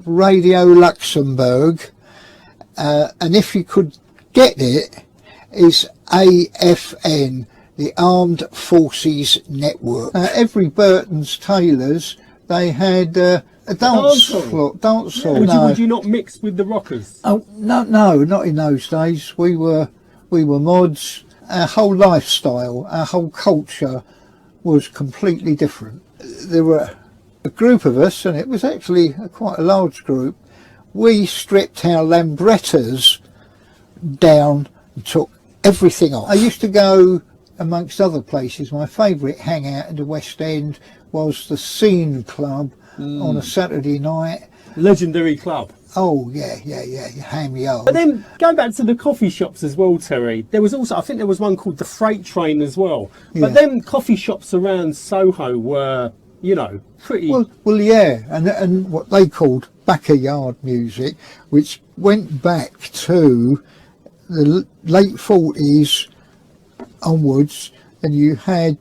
Radio Luxembourg, and if you could get it, is AFN, the Armed Forces Network. Every Burton's Tailors, they had a dance floor. Would you not mix with the rockers? Oh no, not in those days. We were mods. Our whole lifestyle, our whole culture was completely different. There were a group of us, and it was actually quite a large group. We stripped our Lambrettas down and took everything off. I used to go, amongst other places, my favourite hangout in the West End was the Scene Club on a Saturday night. Legendary club. Oh yeah, ham yard. But then going back to the coffee shops as well, Terry, there was also, I think there was one called the Freight Train as well. But then coffee shops around Soho were, you know, pretty... Well, yeah, and what they called backyard music, which went back to the late 40s onwards, and you had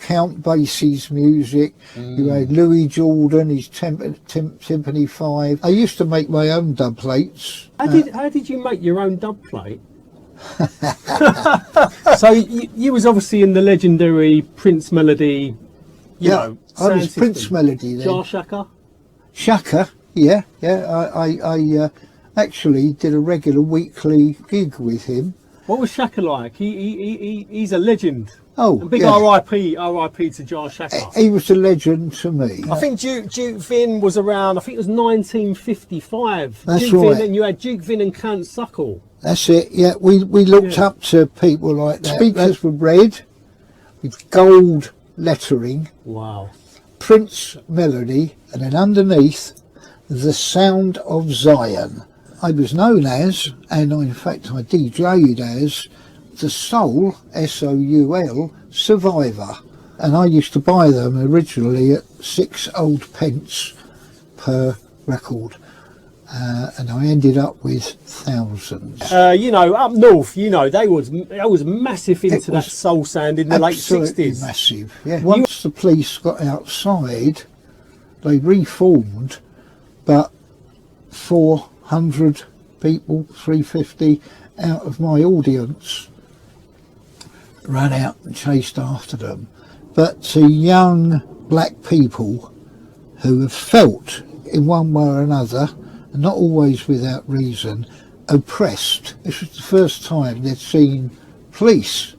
Count Basie's music, you had Louis Jordan, his Timpani 5. I used to make my own dub plates. How did you make your own dub plate? So you was obviously in the legendary Prince Melody, you know, I was Prince Melody then. Jar Shaka? Shaka, yeah. I actually did a regular weekly gig with him. What was Shaka like? He's a legend. Oh, big R.I.P. to Jar Shaka. He was a legend to me. I think Duke Vin was around, I think it was 1955. That's Duke right. Vin, and you had Duke Vin and Count Suckle. That's it, yeah. We looked up to people like that. Speakers were red with gold lettering. Wow. Prince Melody, and then underneath, the Sound of Zion. I was known as, and in fact I DJ'd as, the Soul, S-O-U-L, Survivor. And I used to buy them originally at 6 old pence per record. And I ended up with thousands. You know, up north, you know, they was massive into that soul sound in the late 60s. Massive, yeah. Once the police got outside, they reformed, but 400 people, 350 out of my audience ran out and chased after them. But to young black people who have felt in one way or another, and not always without reason, oppressed, this was the first time they'd seen police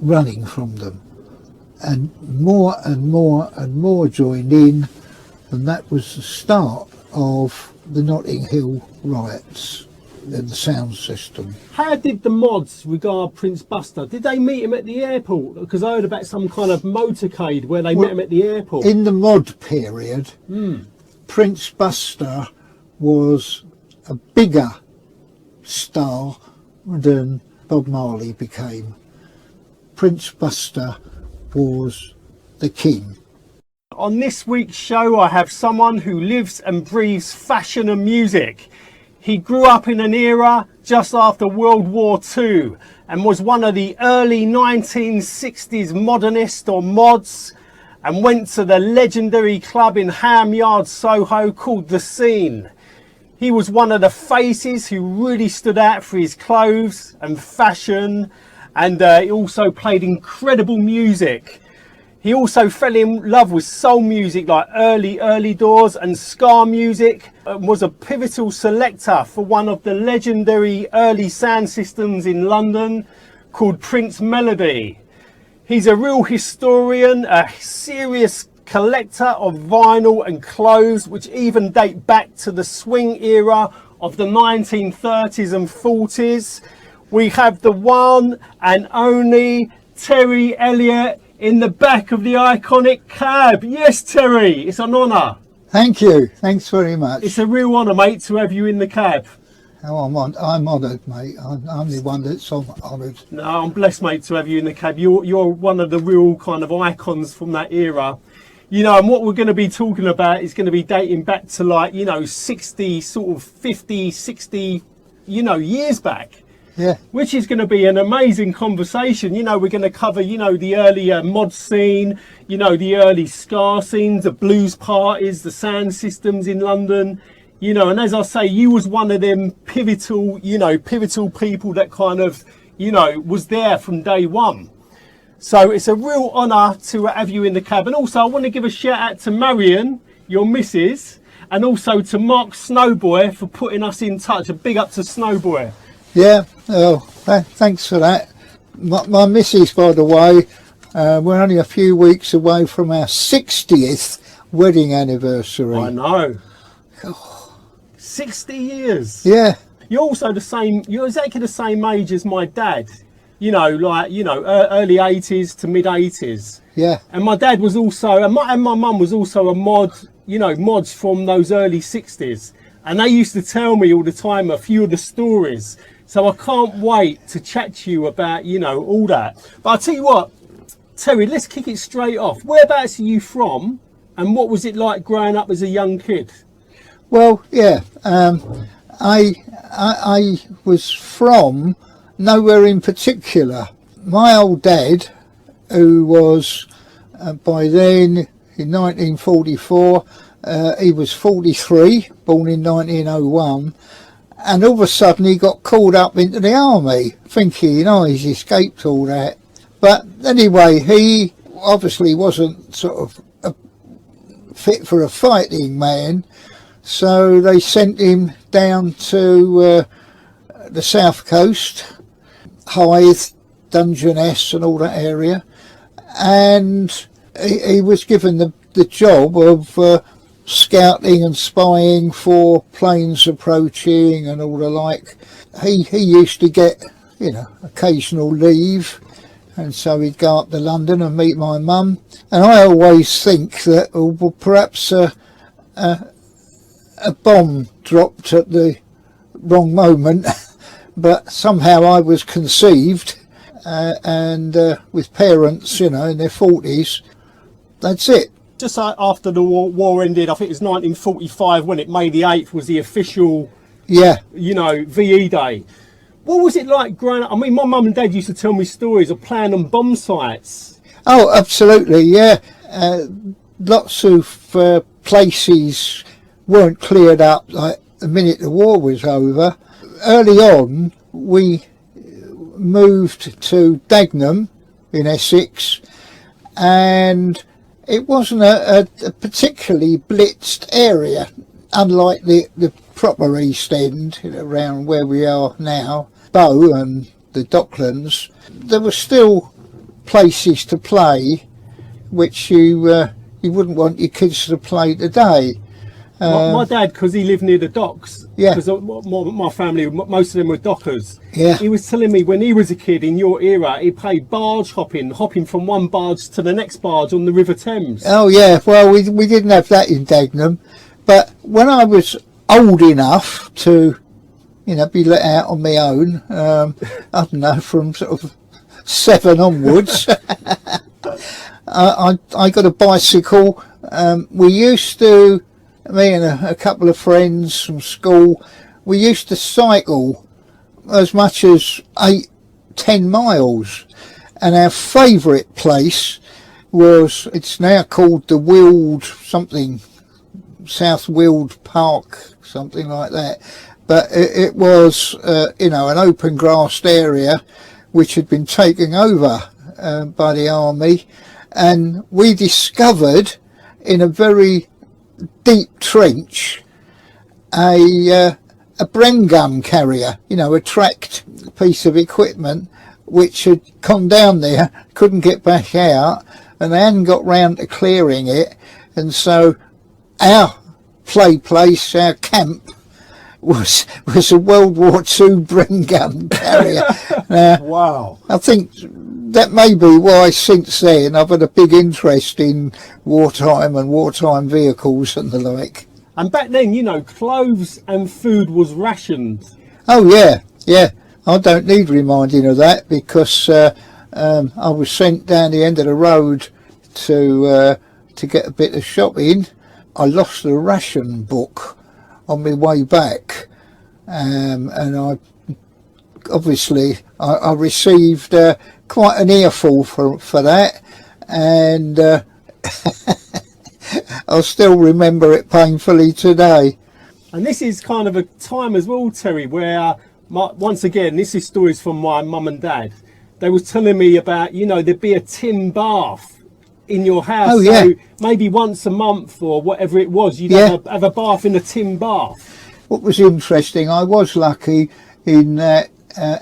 running from them, and more and more joined in, and that was the start of the Notting Hill riots and the sound system. How did the mods regard Prince Buster? Did they meet him at the airport? Because I heard about some kind of motorcade where they met him at the airport. In the mod period, Prince Buster was a bigger star than Bob Marley became. Prince Buster was the king. On this week's show, I have someone who lives and breathes fashion and music. He grew up in an era just after World War II and was one of the early 1960s modernists or mods, and went to the legendary club in Ham Yard, Soho called The Scene. He was one of the faces who really stood out for his clothes and fashion, and he also played incredible music. He also fell in love with soul music like early doors and ska music, and was a pivotal selector for one of the legendary early sound systems in London called Prince Melody. He's a real historian, a serious collector of vinyl and clothes, which even date back to the swing era of the 1930s and 40s. We have the one and only Terry Elliott in the back of the iconic cab. Yes, Terry, it's an honour. Thank you. Thanks very much. It's a real honour, mate, to have you in the cab. Oh, I'm honoured, mate. I'm the one that's honoured. No, I'm blessed, mate, to have you in the cab. You're one of the real kind of icons from that era. You know, and what we're going to be talking about is going to be dating back to, like, you know, 60, sort of 50, 60, you know, years back. Yeah. Which is going to be an amazing conversation. You know, we're going to cover, you know, the early mod scene, you know, the early ska scenes, the blues parties, the Soundsystems in London, you know, and as I say, you was one of them pivotal people that kind of, you know, was there from day one. So it's a real honour to have you in the cab. And also I want to give a shout out to Marion, your missus, and also to Mark Snowboy for putting us in touch. A big up to Snowboy. Yeah, oh, thanks for that. My missus, by the way, we're only a few weeks away from our 60th wedding anniversary. I know. 60 years. Yeah. You're also you're exactly the same age as my dad. You know, like, you know, early 80s to mid 80s. Yeah. And my dad was also, and my mum was also a mod, you know, mods from those early 60s. And they used to tell me all the time a few of the stories. So I can't wait to chat to you about, you know, all that. But I'll tell you what, Terry, let's kick it straight off. Whereabouts are you from? And what was it like growing up as a young kid? Well, yeah, I was from nowhere in particular. My old dad, who was by then in 1944, he was 43, born in 1901, and all of a sudden he got called up into the army, thinking, you know, he's escaped all that. But anyway, he obviously wasn't sort of fit for a fighting man, so they sent him down to the south coast, Hythe, Dungeness and all that area, and he was given the job of scouting and spying for planes approaching and all the like. He used to get, you know, occasional leave, and so he'd go up to London and meet my mum. And I always think that well, perhaps a bomb dropped at the wrong moment, but somehow I was conceived, and with parents, you know, in their 40s. That's it. Just after the war ended, I think it was 1945 when May the 8th was the official, Yeah. you know, VE Day. What was it like growing up? I mean, my mum and dad used to tell me stories of playing on bomb sites. Oh, absolutely, yeah. Lots of places weren't cleared up like the minute the war was over. Early on, we moved to Dagenham in Essex, and it wasn't a particularly blitzed area, unlike the proper East End, around where we are now, Bow and the Docklands. There were still places to play which you wouldn't want your kids to play today. My dad, because he lived near the docks, Yeah. because my family, most of them were dockers. Yeah. He was telling me when he was a kid in your era, he played barge hopping from one barge to the next barge on the River Thames. Oh yeah, well we didn't have that in Dagenham, but when I was old enough to, you know, be let out on my own, I don't know, from sort of 7 onwards, I got a bicycle. We used to, me and a couple of friends from school, we used to cycle as much as 8-10 miles, and our favourite place was, it's now called the Weald something, South Weald Park, something like that, but it was you know, an open grassed area which had been taken over by the army, and we discovered in a very deep trench a Bren gun carrier, you know, a tracked piece of equipment which had gone down there, couldn't get back out, and they hadn't got round to clearing it, and so our place, our camp, was a World War II Bren gun carrier. Wow. I think that may be why since then I've had a big interest in wartime and wartime vehicles and the like. And back then, you know, clothes and food was rationed. Oh yeah. I don't need reminding of that, because I was sent down the end of the road to get a bit of shopping. I lost the ration book on my way back, and I obviously I received quite an earful for that, and I still remember it painfully today. And this is kind of a time as well, Terry, where once again, this is stories from my mum and dad. They was telling me about, you know, there'd be a tin bath in your house. Oh, yeah. So maybe once a month or whatever it was, you'd have a bath in a tin bath. What was interesting, I was lucky in that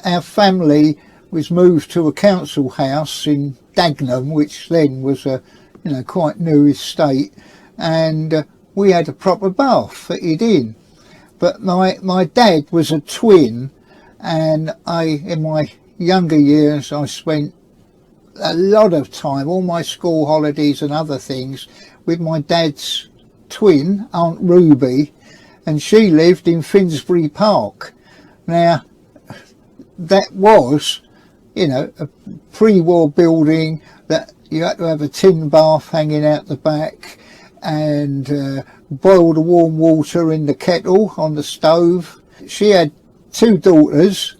our family was moved to a council house in Dagenham, which then was a quite new estate, and we had a proper bath fitted in. But my dad was a twin, and in my younger years I spent a lot of time, all my school holidays and other things, with my dad's twin, Aunt Ruby, and she lived in Finsbury Park. Now, that was, a pre-war building that you had to have a tin bath hanging out the back, and boil the warm water in the kettle on the stove. She had 2 daughters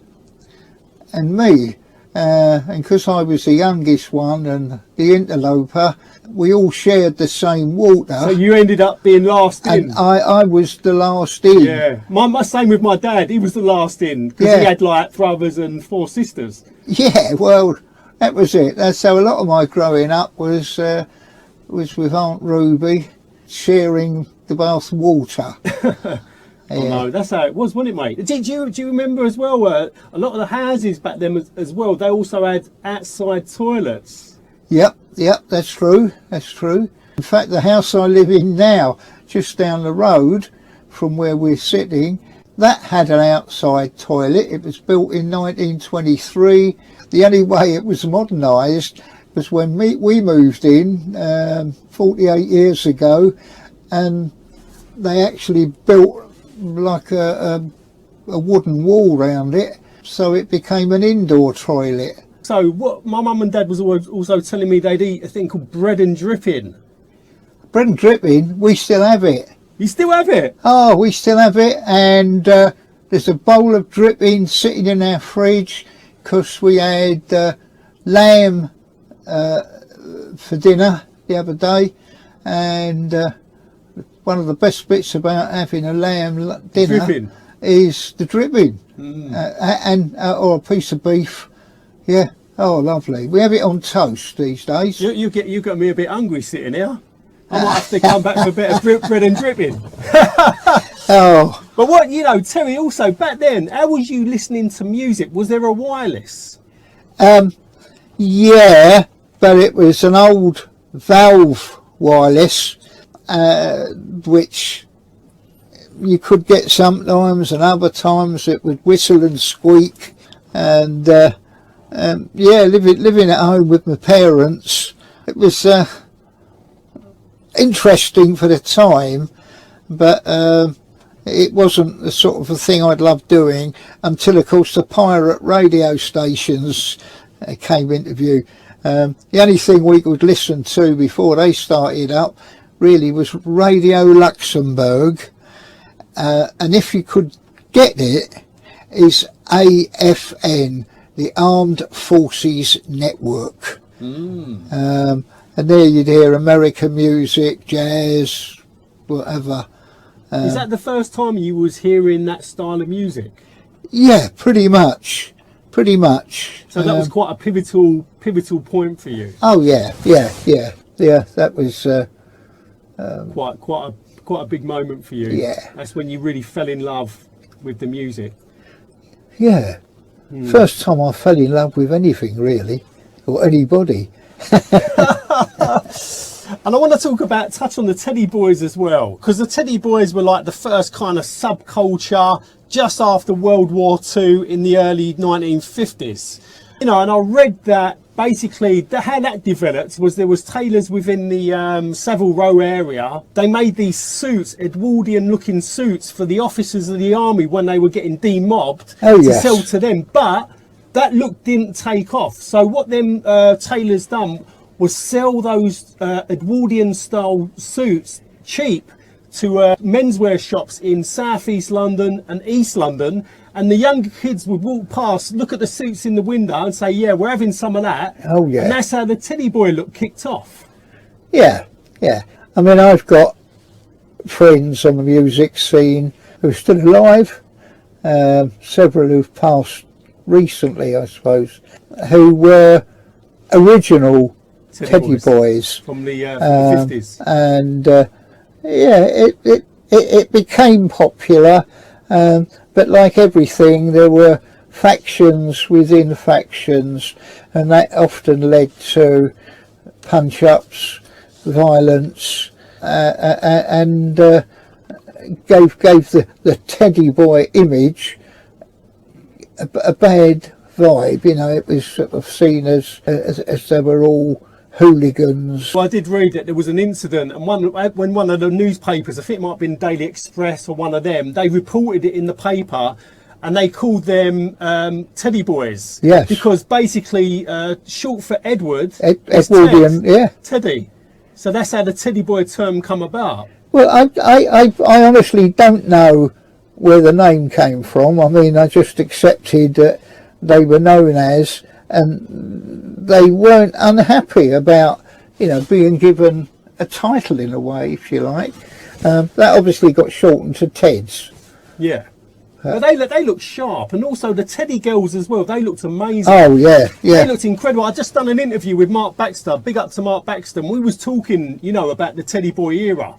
and me, and because I was the youngest one and the interloper, we all shared the same water. So you ended up being last in? And I was the last in. Yeah, same with my dad. He was the last in because he had like brothers and 4 sisters. Yeah, well, that was it. That's how a lot of my growing up was with Aunt Ruby, sharing the bath water. Oh no, that's how it was, wasn't it, mate? Do you remember as well, a lot of the houses back then as well, they also had outside toilets? Yep, that's true. In fact, the house I live in now, just down the road from where we're sitting, that had an outside toilet. It was built in 1923. The only way it was modernised was when we moved in 48 years ago, and they actually built like a wooden wall around it, so it became an indoor toilet. So what my mum and dad was always also telling me, they'd eat a thing called bread and dripping. Bread and dripping, we still have it. You still have it? Oh, we still have it, and there's a bowl of dripping sitting in our fridge because we had lamb for dinner the other day, and one of the best bits about having a lamb dinner is the dripping, or a piece of beef. Yeah, oh lovely. We have it on toast these days. You got me a bit hungry sitting here. I might have to come back for a bit of bread and dripping. Oh. But what, Terry, also back then, how was you listening to music? Was there a wireless? Yeah, but it was an old valve wireless, which you could get sometimes, and other times it would whistle and squeak. And living at home with my parents, it was interesting for the time, but it wasn't the sort of a thing I'd love doing until, of course, the pirate radio stations came into view. The only thing we could listen to before they started up really was Radio Luxembourg, and if you could get it, is AFN, the Armed Forces Network. And there you'd hear American music, jazz, whatever. Is that the first time you was hearing that style of music? Yeah, pretty much. So that was quite a pivotal point for you. Oh yeah. That was quite a big moment for you. Yeah. That's when you really fell in love with the music. Yeah. First time I fell in love with anything really, or anybody. And I want to touch on the Teddy Boys as well, because the Teddy Boys were like the first kind of subculture just after World War II in the early 1950s. And I read that basically how that developed was there was tailors within the Savile Row area. They made these suits, Edwardian looking suits, for the officers of the army when they were getting demobbed to sell to them. But that look didn't take off. So what them tailors done was sell those Edwardian style suits cheap to menswear shops in South East London and East London, and the younger kids would walk past, look at the suits in the window and say, yeah, we're having some of that. Oh, yeah. And that's how the teddy boy look kicked off. Yeah, yeah. I mean, I've got friends on the music scene who are still alive, several who've passed recently, I suppose, who were original teddy boys from the 50s. And yeah, it became popular, but like everything, there were factions within factions, and that often led to punch-ups, violence, and gave the teddy boy image a bad vibe. You know, it was sort of seen as they were all hooligans. Well, I did read that there was an incident, and when one of the newspapers, I think it might have been Daily Express or one of them, they reported it in the paper, and they called them teddy boys. Yes. Because basically, short for Edward, Edwardian, yeah. Teddy. So that's how the teddy boy term come about. Well, I honestly don't know where the name came from. I mean, I just accepted that they were known as, and they weren't unhappy about, you know, being given a title in a way, if you like. That obviously got shortened to Teds. Yeah. But they look sharp, and also the teddy girls as well. They looked amazing. Oh yeah, yeah. They looked incredible. I just done an interview with Mark Baxter. Big up to Mark Baxter. And we was talking, you know, about the teddy boy era,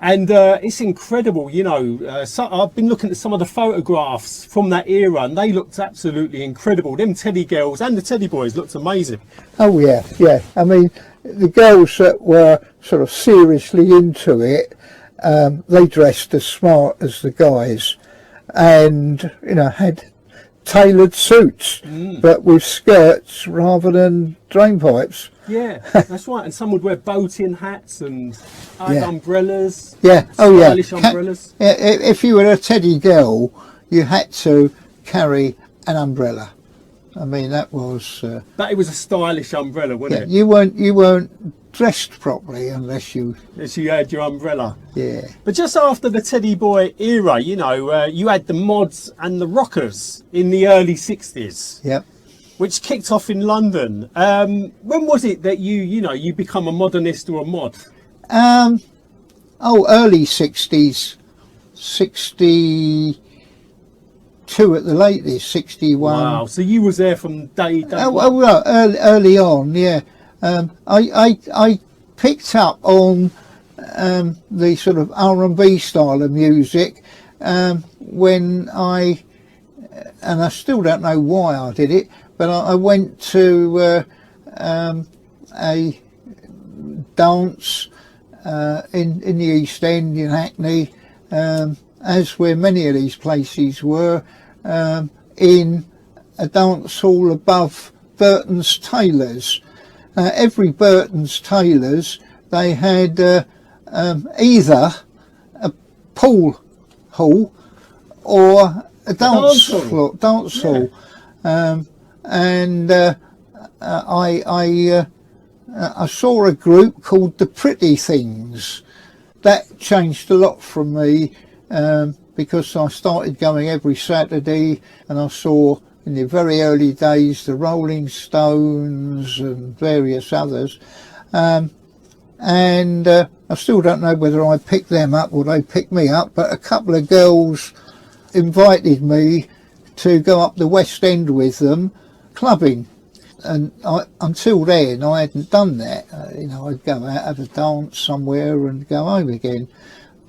and it's incredible. You know, so I've been looking at some of the photographs from that era, and they looked absolutely incredible. Them teddy girls and the teddy boys looked amazing. Oh yeah, yeah. I mean, the girls that were sort of seriously into it, they dressed as smart as the guys. And, you know, had tailored suits, but with skirts rather than drain pipes. Yeah, that's right. And some would wear boating hats and umbrellas. Yeah, oh yeah. Stylish umbrellas. If you were a teddy girl, you had to carry an umbrella. I mean, that was... But it was a stylish umbrella, wasn't it? You weren't dressed properly unless you had your umbrella. Yeah. But just after the teddy boy era, you know, you had the mods and the rockers in the early 60s. Yep. Which kicked off in London. When was it that you become a modernist or a mod? Early 60s. 62 at the latest, 61. Wow, so you was there from day well, early on, yeah. I picked up on the sort of R&B style of music when and I still don't know why I did it, but I went to a dance in the East End in Hackney, as where many of these places were, in a dance hall above Burton's Tailors. Every Burton's Tailors, they had either a pool hall or a dance hall. And I saw a group called the Pretty Things. That changed a lot from me, because I started going every Saturday, and I saw in the very early days the Rolling Stones and various others, and I still don't know whether I picked them up or they picked me up, but a couple of girls invited me to go up the West End with them clubbing, and until then I hadn't done that. You know, I'd go out, have a dance somewhere and go home again,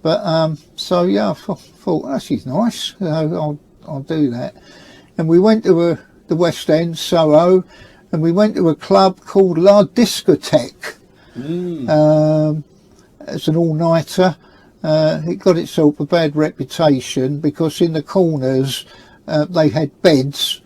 but so yeah, I thought this is nice, I'll do that. And we went to the West End, Soho, and we went to a club called La Discotheque. It's an all-nighter. It got itself a bad reputation because in the corners they had beds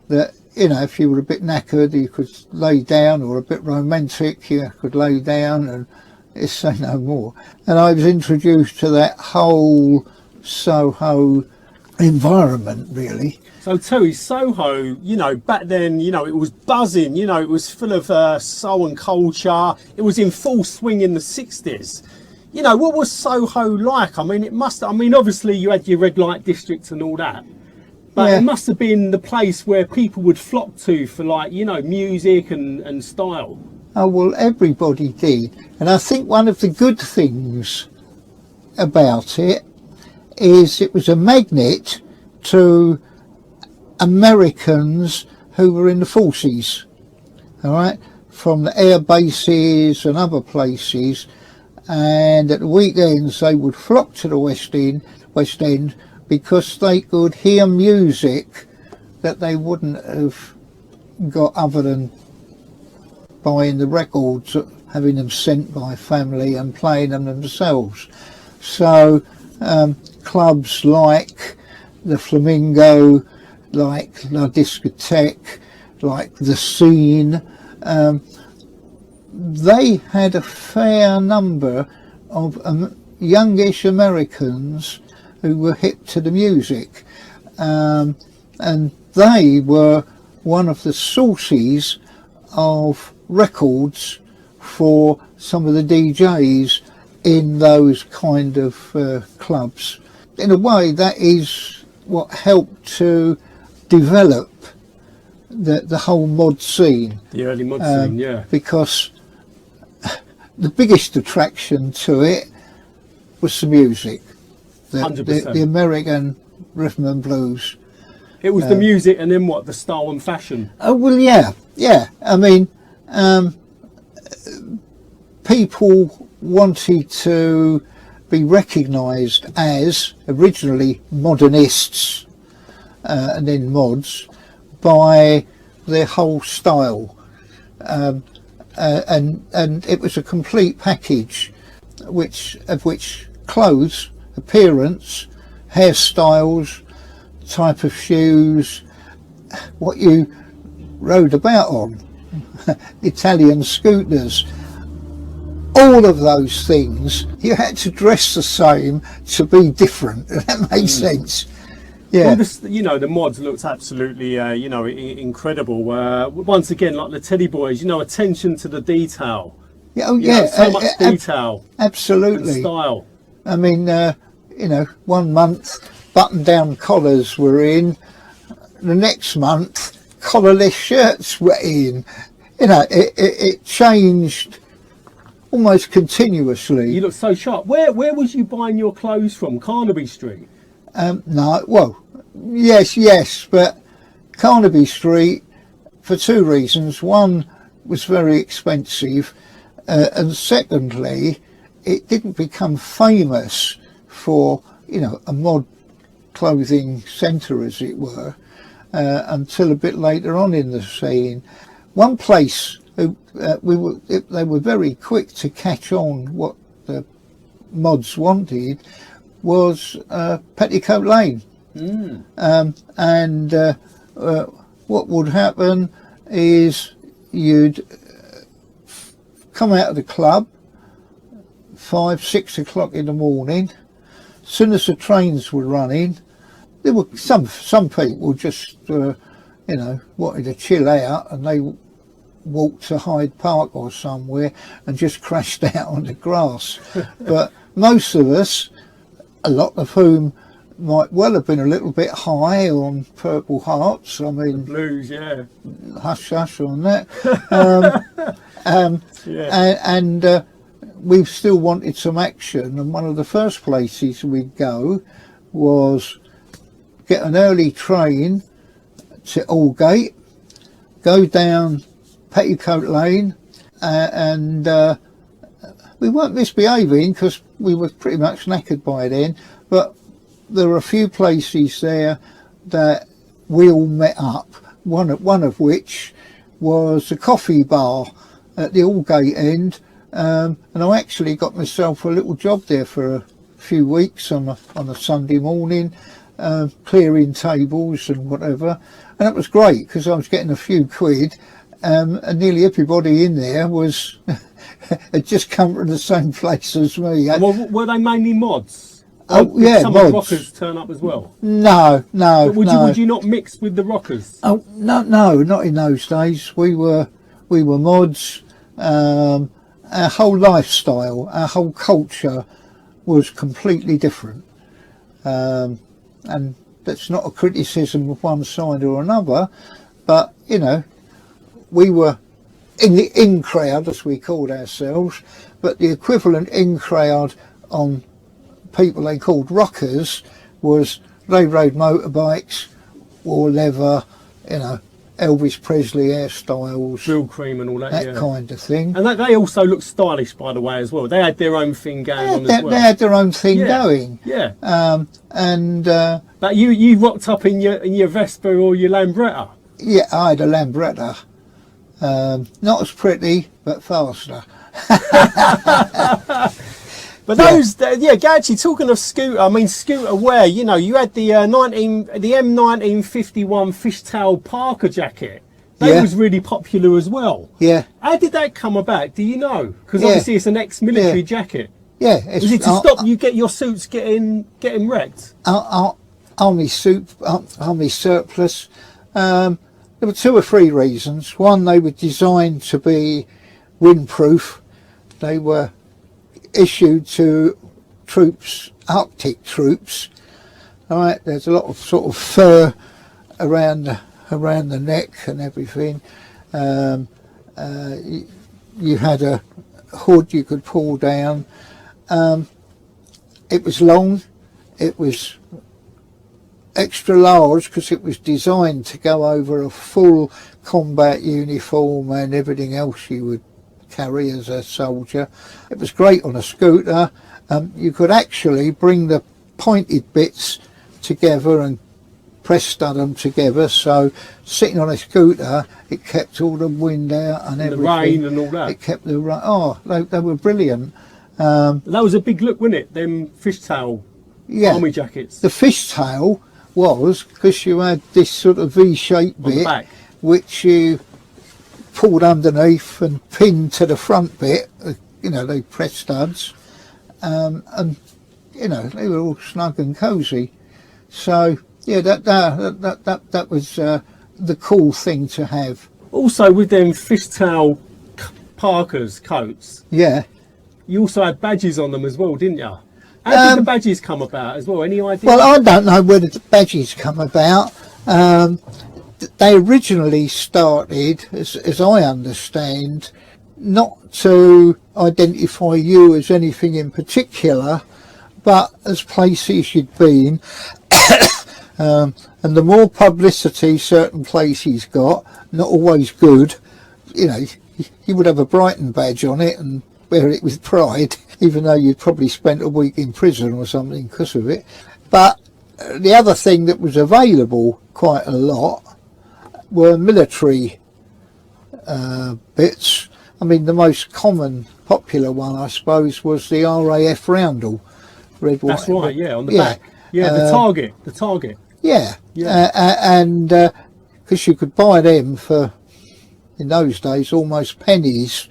that, you know, if you were a bit knackered you could lay down, or a bit romantic you could lay down, and it's say no more. And I was introduced to that whole Soho environment, really. So too, Soho, you know, back then, you know, it was buzzing, you know, it was full of soul and culture. It was in full swing in the 60s. you know, what was Soho like? I mean, obviously you had your red light districts and all that, but Yeah. it must have been the place where people would flock to for, like, you know, music and style. Oh, well, everybody did. And I think one of the good things about it is it was a magnet to Americans who were in the forces, all right, from the air bases and other places. And at the weekends they would flock to the West End because they could hear music that they wouldn't have got other than buying the records, having them sent by family and playing them themselves. So clubs like the Flamingo, like La Discotheque, like the Scene, they had a fair number of youngish Americans who were hip to the music, and they were one of the sources of records for some of the DJs in those kind of clubs. In a way, that is what helped to develop the whole mod scene. The early mod scene, yeah. Because the biggest attraction to it was the music, 100%. the American rhythm and blues. It was the music, and then what? The style and fashion. Oh, well, yeah. I mean, people wanted to be recognised as originally modernists and then mods by their whole style, and it was a complete package, of which clothes, appearance, hairstyles, type of shoes, what you rode about on, Italian scooters, all of those things, you had to dress the same to be different. That makes sense. Yeah. Well, you know, the mods looked absolutely, you know, incredible. Once again, like the Teddy Boys, you know, attention to the detail. Yeah, oh, You yeah. know, so much detail Absolutely. and style. I mean, you know, 1 month button-down collars were in, the next month collarless shirts were in. You know, it changed almost continuously. You look so sharp. Where was you buying your clothes from? Carnaby Street? No, well, yes, but Carnaby Street, for two reasons. One, was very expensive, and secondly, it didn't become famous for, you know, a mod clothing centre, as it were, until a bit later on in the scene. One place they were very quick to catch on what the mods wanted was Petticoat Lane. And what would happen is you'd come out of the club 5, 6 o'clock in the morning. As soon as the trains were running, there were some people just you know, wanted to chill out, and they walked to Hyde Park or somewhere and just crashed out on the grass. But most of us, a lot of whom might well have been a little bit high on Purple Hearts, I mean, Blues, yeah. hush hush on that, Yeah. and we still wanted some action, and one of the first places we'd go was get an early train to Aldgate, go down Petticoat Lane, and we weren't misbehaving because we were pretty much knackered by then, but there were a few places there that we all met up, one of which was a coffee bar at the Aldgate end, and I actually got myself a little job there for a few weeks on a Sunday morning, clearing tables and whatever, and it was great because I was getting a few quid, and nearly everybody in there was had just come from the same place as me. Well, were they mainly mods? Oh, Or did yeah, some of the mods. rockers turn up as well? No. But would you not mix with the rockers? Oh no, not in those days. We were mods, our whole lifestyle, our whole culture was completely different. And that's not a criticism of one side or another, but you know, we were in the in crowd, as we called ourselves, but the equivalent in crowd on people they called rockers was they rode motorbikes, wore leather, you know, Elvis Presley hairstyles, Bill cream and all that, that kind of thing. And they also looked stylish, by the way, as well. They had their own thing going on as well. They had their own thing going. Yeah. But you rocked up in your Vespa or your Lambretta. Yeah, I had a Lambretta. Not as pretty, but faster. But those, actually talking of scooter, I mean scooter wear, you know, you had the M1951 fishtail Parker jacket. That was really popular as well. Yeah. How did that come about? Do you know? Because obviously it's an ex-military jacket. Yeah. Was it to stop you get your suits getting wrecked? Army surplus. There were 2 or 3 reasons. One, they were designed to be windproof. They were issued to troops, Arctic troops. All right, there's a lot of sort of fur around the neck and everything. You had a hood you could pull down. It was long. It was extra large because it was designed to go over a full combat uniform and everything else you would carry as a soldier. It was great on a scooter. You could actually bring the pointed bits together and press stud them together, so sitting on a scooter it kept all the wind out and everything. The rain and all that. It kept the rain. Oh, they were brilliant. That was a big look, wasn't it? Them fishtail army jackets. The fishtail was because you had this sort of V-shaped bit which you pulled underneath and pinned to the front bit, you know, they press studs, and you know, they were all snug and cosy. So yeah, that was the cool thing to have. Also with them fishtail Parkers coats, you also had badges on them as well, didn't you? How did the badges come about as well? Any idea? Well, I don't know where the badges come about. They originally started, as I understand, not to identify you as anything in particular, but as places you'd been. And the more publicity certain places got, not always good, you know, you would have a Brighton badge on it and wear it with pride, even though you'd probably spent a week in prison or something because of it. But the other thing that was available quite a lot were military bits. I mean, the most common popular one, I suppose, was the RAF roundel. Red, white. That's right, on the back. Yeah, the target. Yeah. And because you could buy them for, in those days, almost pennies,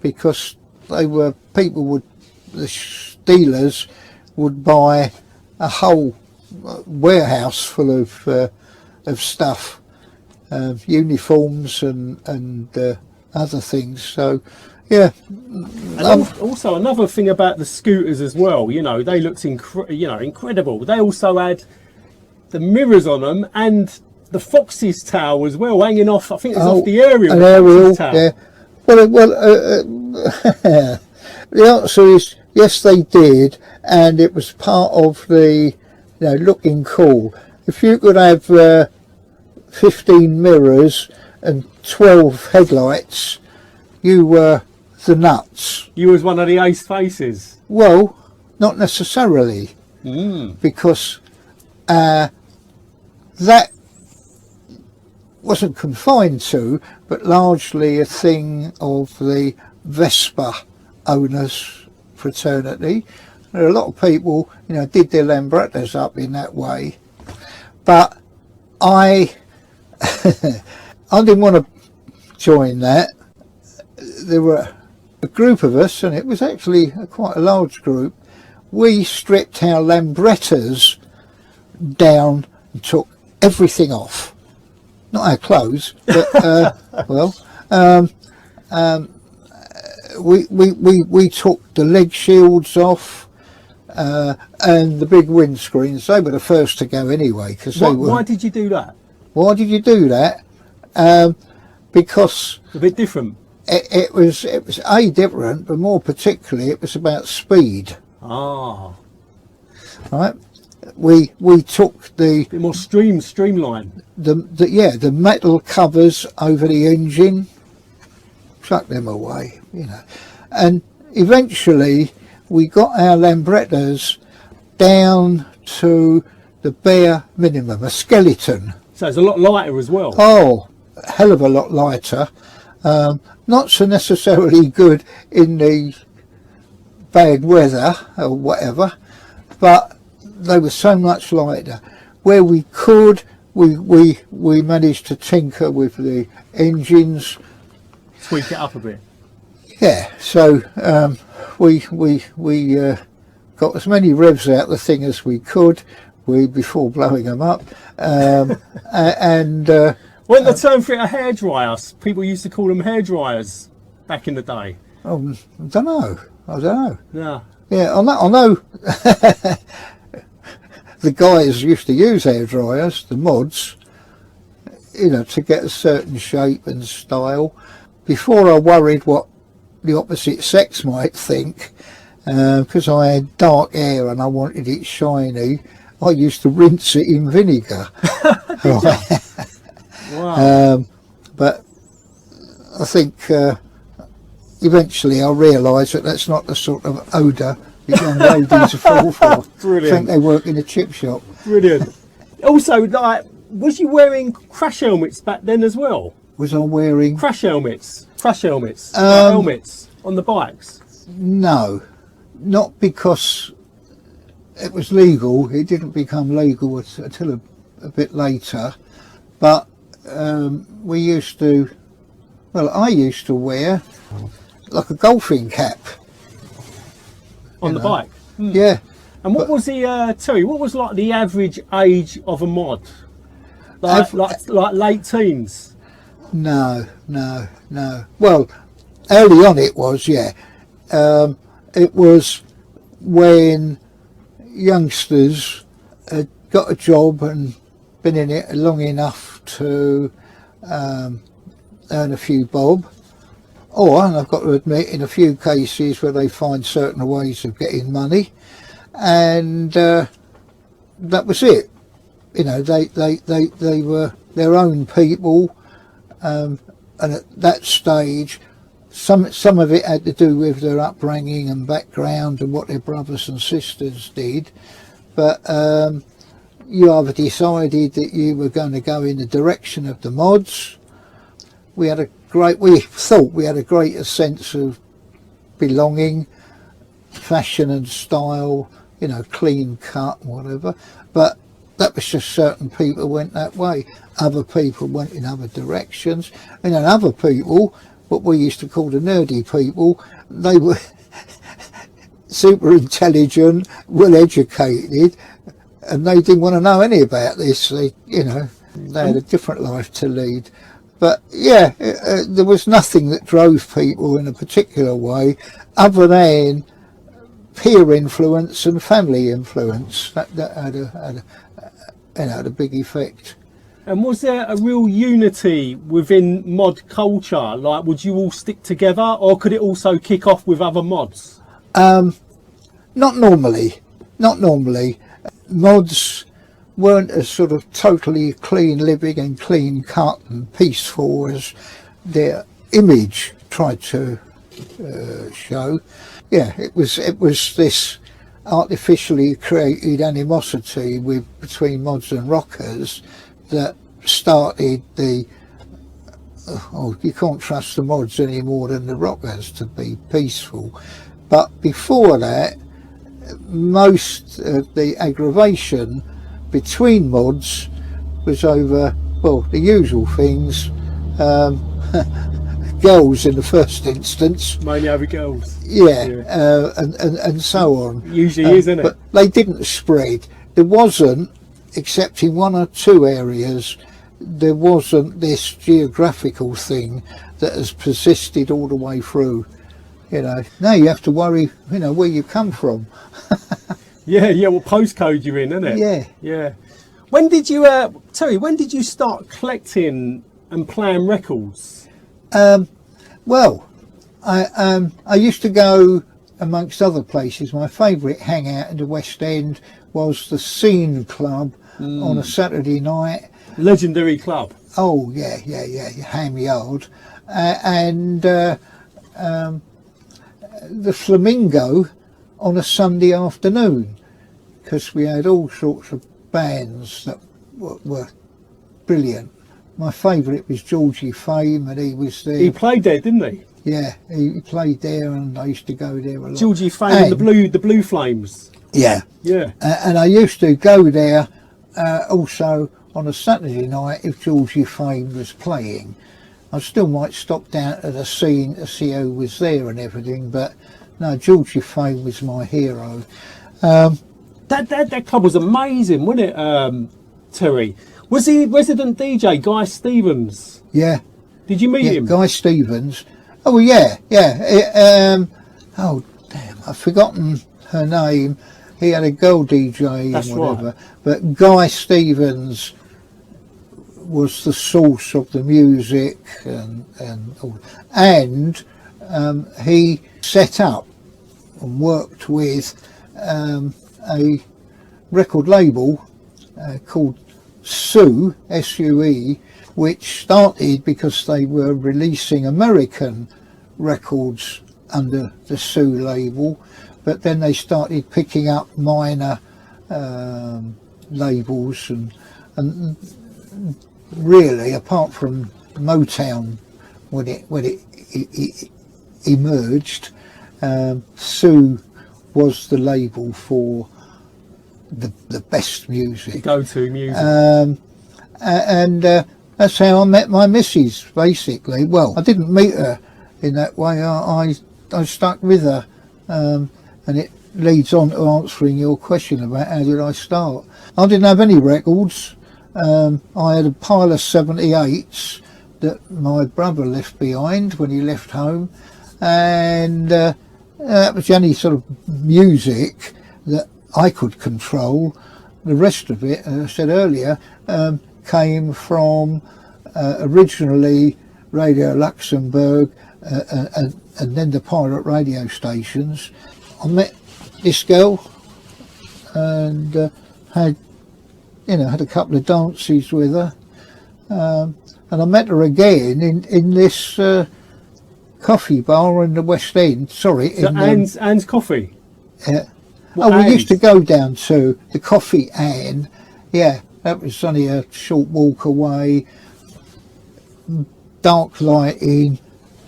because they were, the dealers would buy a whole warehouse full of stuff. Uniforms and other things. So and also another thing about the scooters as well, you know, they looked incredible. They also had the mirrors on them and the fox's tail as well, hanging off. I think it was off the aerial. An aerial, yeah. Well, the answer is yes, they did, and it was part of the, you know, looking cool. If you could have 15 mirrors and 12 headlights, you were the nuts. You was one of the ace faces. Well, not necessarily, because that wasn't confined to, but largely a thing of the Vespa owners fraternity. There are a lot of people, you know, did their Lambrettas up in that way, but I didn't want to join that. There were a group of us, and it was actually quite a large group. We stripped our Lambrettas down and took everything off. Not our clothes, but we took the leg shields off and the big windscreens. They were the first to go anyway. Why did you do that? Why did you do that? Because a bit different. It was different, but more particularly it was about speed. Ah, right. We took the bit more streamlined. The metal covers over the engine, chuck them away, and eventually we got our Lambrettas down to the bare minimum, a skeleton. So it's a lot lighter as well. Oh, a hell of a lot lighter. Not so necessarily good in the bad weather or whatever, but they were so much lighter. Where we could, we managed to tinker with the engines, tweak it up a bit. Yeah, so we got as many revs out the thing as we could before blowing them up, and Wasn't the term for it a hairdryer? People used to call them hairdryers back in the day. I don't know. Yeah. Yeah, I know. The guys used to use hairdryers, the mods, to get a certain shape and style. Before I worried what the opposite sex might think, because I had dark hair and I wanted it shiny, I used to rinse it in vinegar. Wow. But I think eventually I realised that that's not the sort of odour the young ladies fall for. Brilliant. I think they work in a chip shop. Brilliant. Also, was you wearing crash helmets back then as well? Was I wearing crash helmets? Helmets on the bikes? No, not because it was legal. It didn't become legal until a bit later. But I used to wear like a golfing cap on the bike. Yeah. And what was the Terry? What was like the average age of a mod? Like late teens? No. Well, early on it was, yeah. It was when youngsters had got a job and been in it long enough to earn a few bob, or, and I've got to admit, in a few cases where they find certain ways of getting money, and that was it. They were their own people, and at that stage some of it had to do with their upbringing and background and what their brothers and sisters did, but you either decided that you were going to go in the direction of the mods. We thought we had a greater sense of belonging, fashion and style, clean cut and whatever, but that was just certain people went that way. Other people went in other directions, and then other people, what we used to call the nerdy people, they were super intelligent, well educated, and they didn't want to know any about this. They had a different life to lead. But yeah, there was nothing that drove people in a particular way other than peer influence and family influence. That had a big effect. And was there a real unity within mod culture? Like, would you all stick together, or could it also kick off with other mods? Not normally. Mods weren't as sort of totally clean living and clean cut and peaceful as their image tried to show. Yeah, it was this artificially created animosity between mods and rockers that started you can't trust the mods any more than the rockers to be peaceful. But before that, most of the aggravation between mods was over, the usual things, girls in the first instance. Mainly over girls. Yeah. And so on. Usually is, isn't it? But they didn't spread. There wasn't, except in one or two areas, there wasn't this geographical thing that has persisted all the way through. You know, now you have to worry, you know, where you come from. Yeah, what postcode you're in, isn't it? Yeah. Yeah. When did you, Terry, when did you start collecting and playing records? Well, I used to go, amongst other places, my favourite hangout in the West End was the Scene Club on a Saturday night. Legendary club. Oh, yeah, Ham Yard. And the Flamingo on a Sunday afternoon, because we had all sorts of bands that were brilliant. My favourite was Georgie Fame, and he was there. He played there, didn't he? Yeah, he played there, and I used to go there a lot. Georgie Fame and the Blue Flames. Yeah. Yeah. And I used to go there also on a Saturday night if Georgie Fame was playing. I still might stop down at the Scene to see who was there and everything, but no, Georgie Fame was my hero. That club was amazing, wasn't it, Terry? Was he resident DJ Guy Stevens? Yeah. Did you meet him? Guy Stevens. Oh yeah. Oh damn, I've forgotten her name. He had a girl DJ That's and whatever. right. But Guy Stevens was the source of the music and all. And he set up and worked with a record label called Sue, S-U-E, which started because they were releasing American records under the Sue label, but then they started picking up minor labels and really, apart from Motown when it emerged, Sue was the label for the best music, The go-to music. and that's how I met my missus, basically. Well, I didn't meet her in that way. I stuck with her, and it leads on to answering your question about how did I start. I didn't have any records. I had a pile of 78s that my brother left behind when he left home, and that was the only sort of music that I could control. The rest of it, as I said earlier, came from originally Radio Luxembourg and then the pirate radio stations. I met this girl and had a couple of dances with her, and I met her again in this coffee bar in the West End. Sorry, So Anne's Coffee. We used to go down to the Coffee Anne. Yeah, that was only a short walk away. Dark lighting,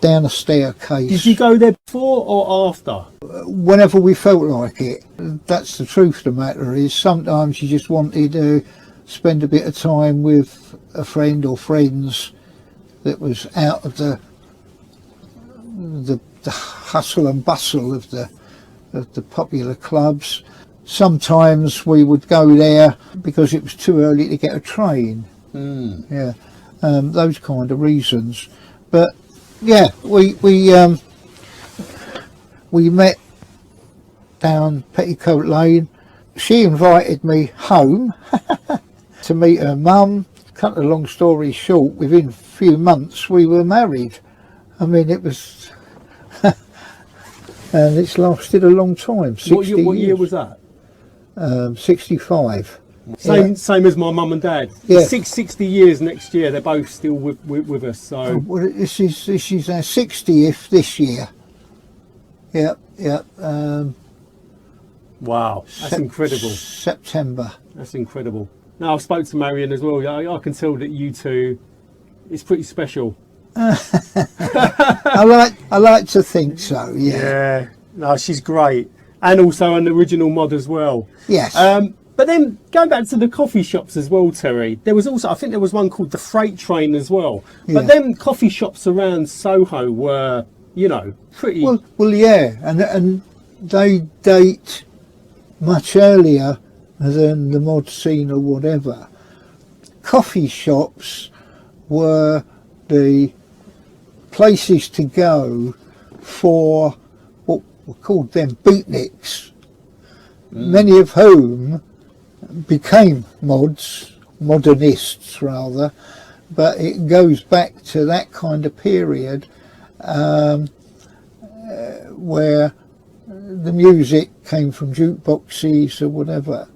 down a staircase. Did you go there before or after? Whenever we felt like it. That's the truth of the matter, is sometimes you just wanted to spend a bit of time with a friend or friends that was out of the hustle and bustle of the popular clubs. Sometimes we would go there because it was too early to get a train. Yeah, those kind of reasons. But yeah, we met down Petticoat Lane. She invited me home to meet her mum. Cut a long story short, within a few months we were married. I mean, it was and it's lasted a long time. 60 What year years. was that? 65. Same as my mum and dad. Yeah. 60 years next year. They're both still with us. So Well, this is our 60th this year. Yep. wow, that's incredible. September. That's incredible. Now I spoke to Marion as well. I can tell that you two, it's pretty special. I like to think so. Yeah. No, she's great, and also an original mod as well. Yes. But then going back to the coffee shops as well, Terry. There was also, I think there was one called the Freight Train as well. Yeah. But then coffee shops around Soho were, pretty. Well, yeah, and they date much earlier than the mod scene or whatever. Coffee shops were the places to go for we called them beatniks, many of whom became modernists rather, but it goes back to that kind of period where the music came from jukeboxes or whatever.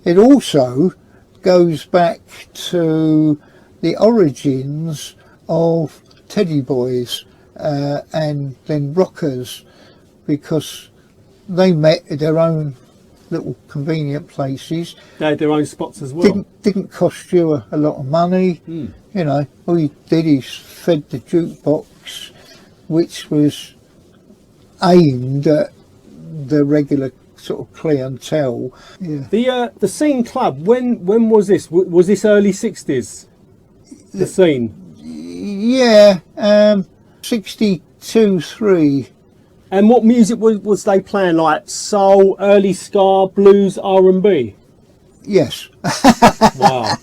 It also goes back to the origins of teddy boys and then rockers, because they met at their own little convenient places. They had their own spots as well. Didn't cost you a lot of money. You know, all you did is fed the jukebox, which was aimed at the regular sort of clientele. Yeah. The Scene Club, when was this? Was this early 60s? The Scene? Yeah, 62, 3. And what music was they playing? Like soul, early ska, blues, R&B? Yes. Wow.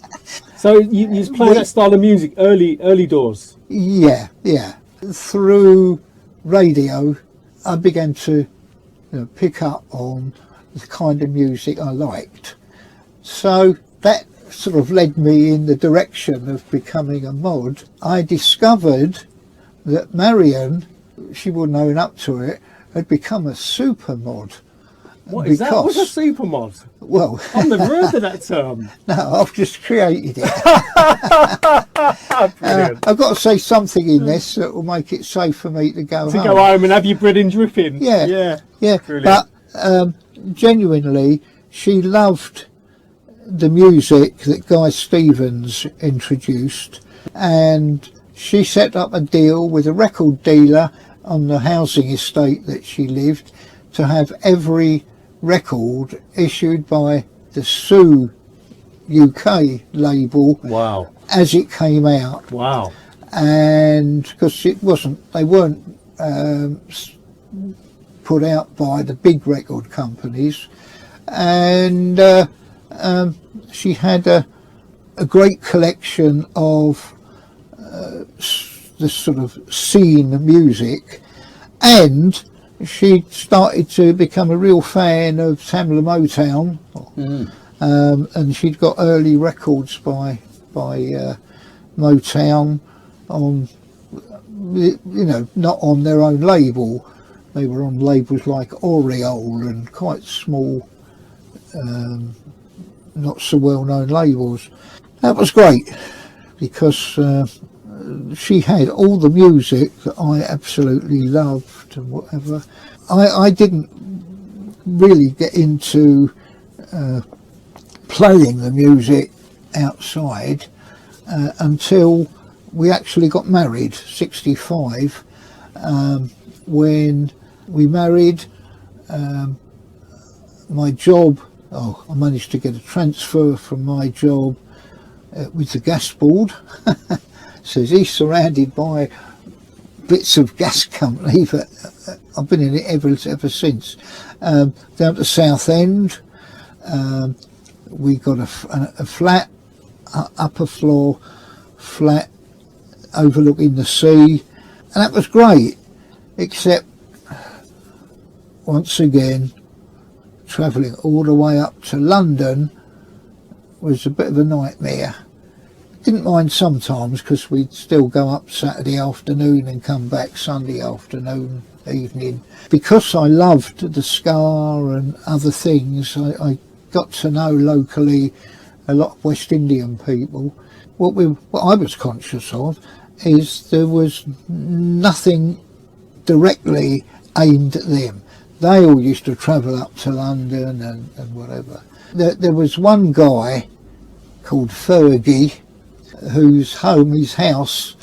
So you was playing that style of music early doors? Yeah. Through radio, I began to pick up on the kind of music I liked. So that sort of led me in the direction of becoming a mod. I discovered that Marion, she wouldn't own up to it, had become a super mod. What is that? What's a super mod? Well, I've never heard of that term. No, I've just created it. Brilliant. I've got to say something in this that will make it safe for me to go home. To go home and have your bread and dripping. Yeah. Brilliant. But genuinely, she loved the music that Guy Stevens introduced, and she set up a deal with a record dealer on the housing estate that she lived to have every record issued by the Sue UK label. Wow. As it came out. Wow. And because they weren't put out by the big record companies, and she had a great collection of this sort of scene music, and she started to become a real fan of Tamla Motown, and she'd got early records by Motown on, not on their own label. They were on labels like Oriole and quite small, not so well-known labels. That was great because she had all the music that I absolutely loved and whatever. I didn't really get into playing the music outside until we actually got married, 65. When we married, my job, I managed to get a transfer from my job with the gas board. So he's surrounded by bits of gas company, but I've been in it ever since. Down to Southend, we got a flat, upper floor flat overlooking the sea, and that was great, except once again travelling all the way up to London was a bit of a nightmare. Didn't mind sometimes because we'd still go up Saturday afternoon and come back Sunday afternoon, evening. Because I loved the ska and other things, I got to know locally a lot of West Indian people. What I was conscious of is there was nothing directly aimed at them. They all used to travel up to London and whatever. There was one guy called Fergie, whose house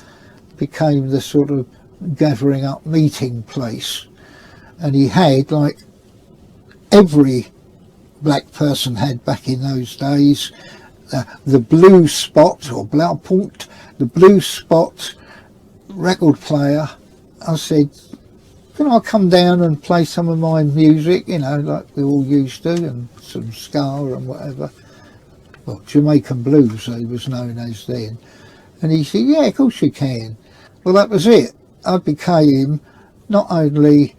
became the sort of gathering up meeting place, and he had, like every black person had back in those days, the blue spot or blaupunkt, the blue spot record player. I said, can I come down and play some of my music, like we all used to, and some ska and whatever. Well, Jamaican blues, he was known as then. And he said, yeah, of course you can. Well, that was it. I became not only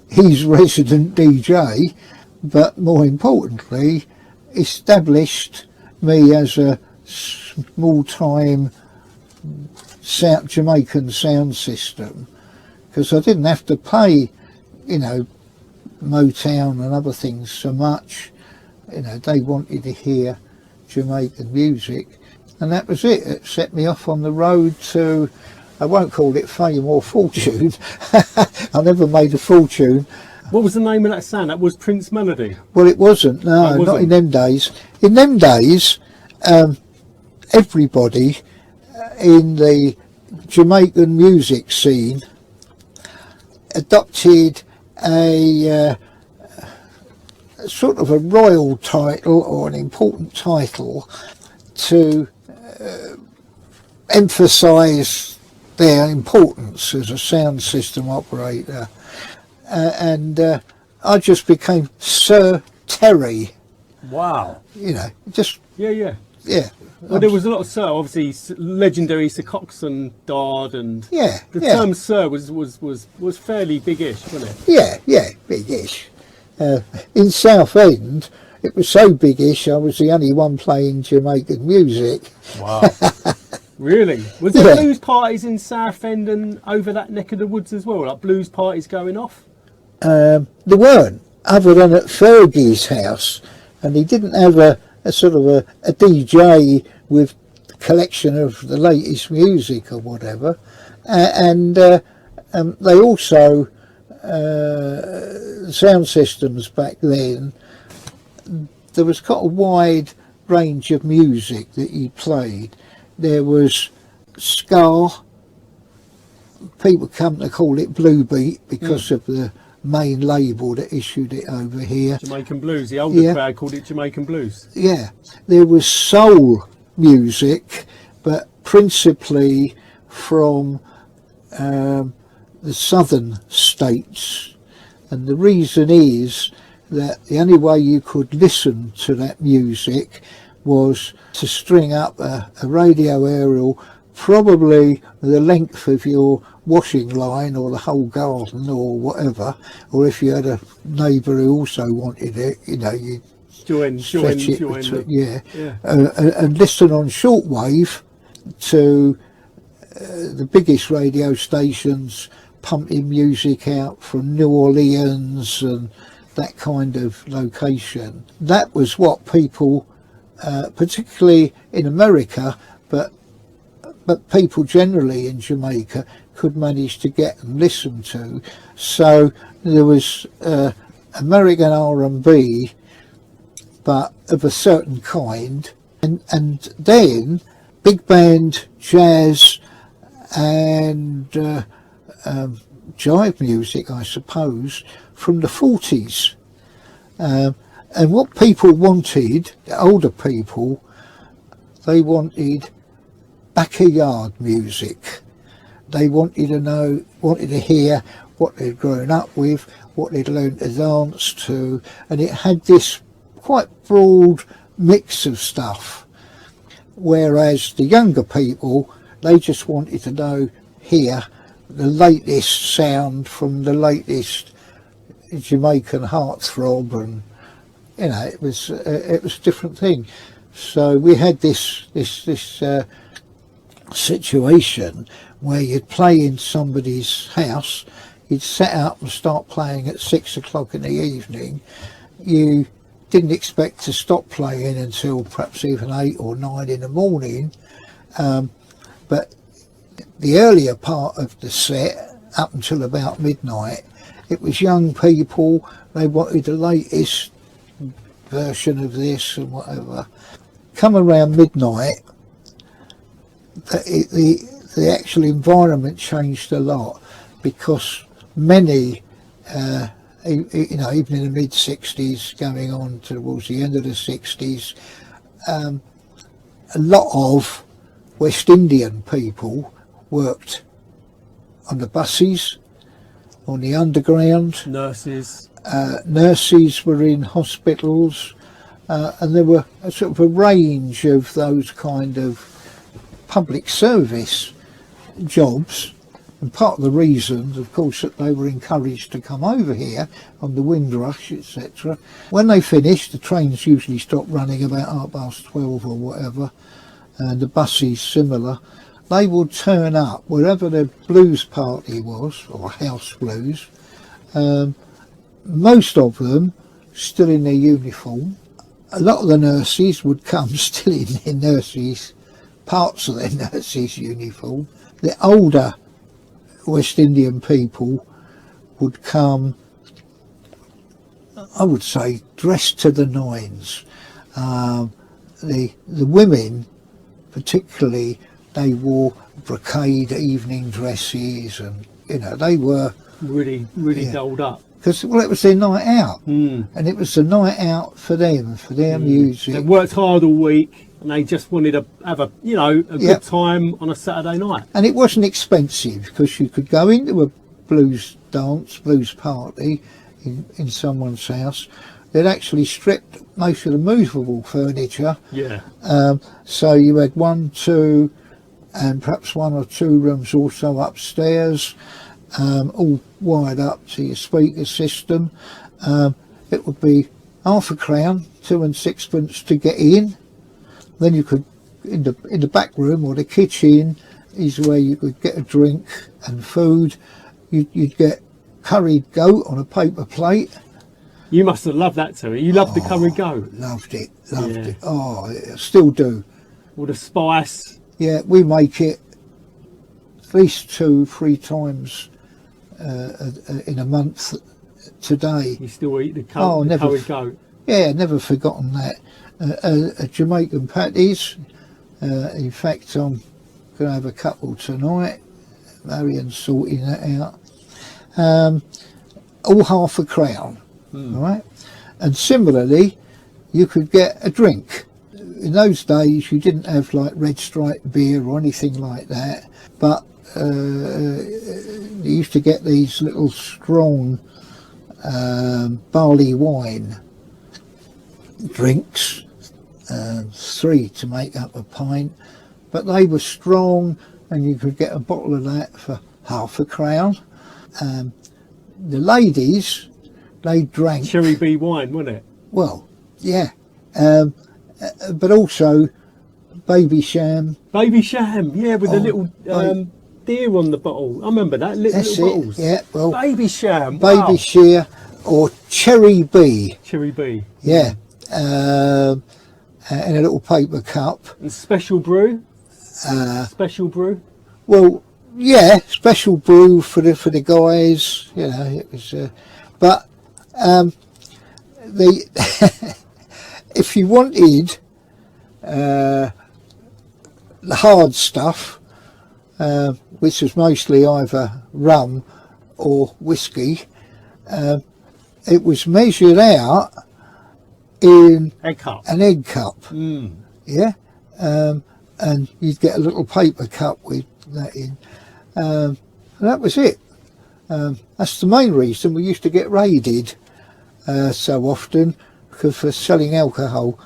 his resident DJ, but more importantly, established me as a small-time Jamaican sound system, because I didn't have to pay, you know, Motown and other things so much. You know, they wanted to hear Jamaican music, and that was it. It set me off on the road to, I won't call it fame or fortune. I never made a fortune. What was the name of that sound? That was Prince Melody? Well, it wasn't, no, it wasn't. Not in them days. In them days, everybody in the Jamaican music scene adopted a sort of a royal title or an important title to emphasise their importance as a sound system operator, and I just became Sir Terry. Wow. You know, just Yeah. Well, there was a lot of Sir, obviously legendary Sir Coxsone died, and the yeah. term Sir was fairly big-ish, wasn't it? Yeah, big-ish. In Southend, it was so big-ish, I was the only one playing Jamaican music. Wow. Really? Was there blues parties in Southend and over that neck of the woods as well, like blues parties going off? There weren't, other than at Fergie's house, and he didn't have a sort of a DJ with a collection of the latest music or whatever, and they also Soundsystems back then, there was quite a wide range of music that he played. There was ska, people come to call it blue beat because of the main label that issued it over here. Jamaican blues, the older crowd called it Jamaican blues. Yeah, there was soul music, but principally from the southern states, and the reason is that the only way you could listen to that music was to string up a radio aerial probably the length of your washing line or the whole garden or whatever, or if you had a neighbour who also wanted it, you know, you stretch it between, and listen on shortwave to the biggest radio stations pumping music out from New Orleans and that kind of location. That was what people, particularly in America, but people generally in Jamaica could manage to get and listen to. So there was American R&B, but of a certain kind, and then big band jazz and jive music, I suppose, from the 40s. And what people wanted, the older people, they wanted backyard music. They wanted to hear what they'd grown up with, what they'd learned to dance to, and it had this quite broad mix of stuff. Whereas the younger people, they just wanted to hear the latest sound from the latest Jamaican heartthrob, and you know, it was a different thing. So we had this situation where you'd play in somebody's house, you'd set up and start playing at 6 o'clock in the evening. You didn't expect to stop playing until perhaps even 8 or 9 in the morning, but the earlier part of the set, up until about midnight, it was young people, they wanted the latest version of this and whatever. Come around midnight, the actual environment changed a lot, because many, you know, even in the mid-60s, going on towards the end of the 60s, a lot of West Indian people worked on the buses, on the underground. Nurses. Nurses were in hospitals, and there were a sort of a range of those kind of public service jobs And part of the reason, of course, that they were encouraged to come over here on the Windrush, etc. When they finished, the trains usually stopped running about 12:30 or whatever, and the buses similar. They would turn up wherever the blues party was, or house blues. Most of them still in their uniform. A lot of the nurses would come still in their nurses, parts of their nurses' uniform. The older West Indian people would come, I would say, dressed to the nines. The women, particularly, they wore brocade evening dresses, and they were really dolled up. Because it was their night out, and it was the night out for them, for their music. They worked hard all week, and they just wanted to have a good time on a Saturday night. And it wasn't expensive, because you could go into a blues party in someone's house. They'd actually stripped most of the movable furniture. Yeah. So you had 1, 2, and perhaps 1 or 2 rooms also upstairs. All wired up to your speaker system. It would be £0.50, 2 and 6pence to get in. Then you could, in the back room or the kitchen, is where you could get a drink and food. You'd get curried goat on a paper plate. You must have loved that, Terry. You loved the curried goat. Loved it. Oh, I still do. All the spice. Yeah, we make it at least 2-3 times in a month today. You still eat the curried goat? Yeah, never forgotten that. Jamaican patties. In fact, I'm going to have a couple tonight. Marion's sorting that out. All £0.50, right? And similarly, you could get a drink. In those days, you didn't have like Red Stripe beer or anything like that, but you used to get these little strong barley wine drinks, 3 to make up a pint, but they were strong, and you could get a bottle of that for £0.50. The ladies, they drank Cherry B wine, wasn't it? Well, yeah, but also Baby Sham. Baby Sham, yeah, with the little deer on the bottle. I remember that, little bottles. Yeah, well, Baby Sham, Baby Shear or Cherry B. Cherry B. Yeah, in a little paper cup. And special brew. Special brew. Well, yeah, special brew for the guys. It was, but if you wanted the hard stuff, which was mostly either rum or whiskey, it was measured out in an egg cup. Yeah, and you'd get a little paper cup with that in. And that was it. That's the main reason we used to get raided so often, for selling alcohol.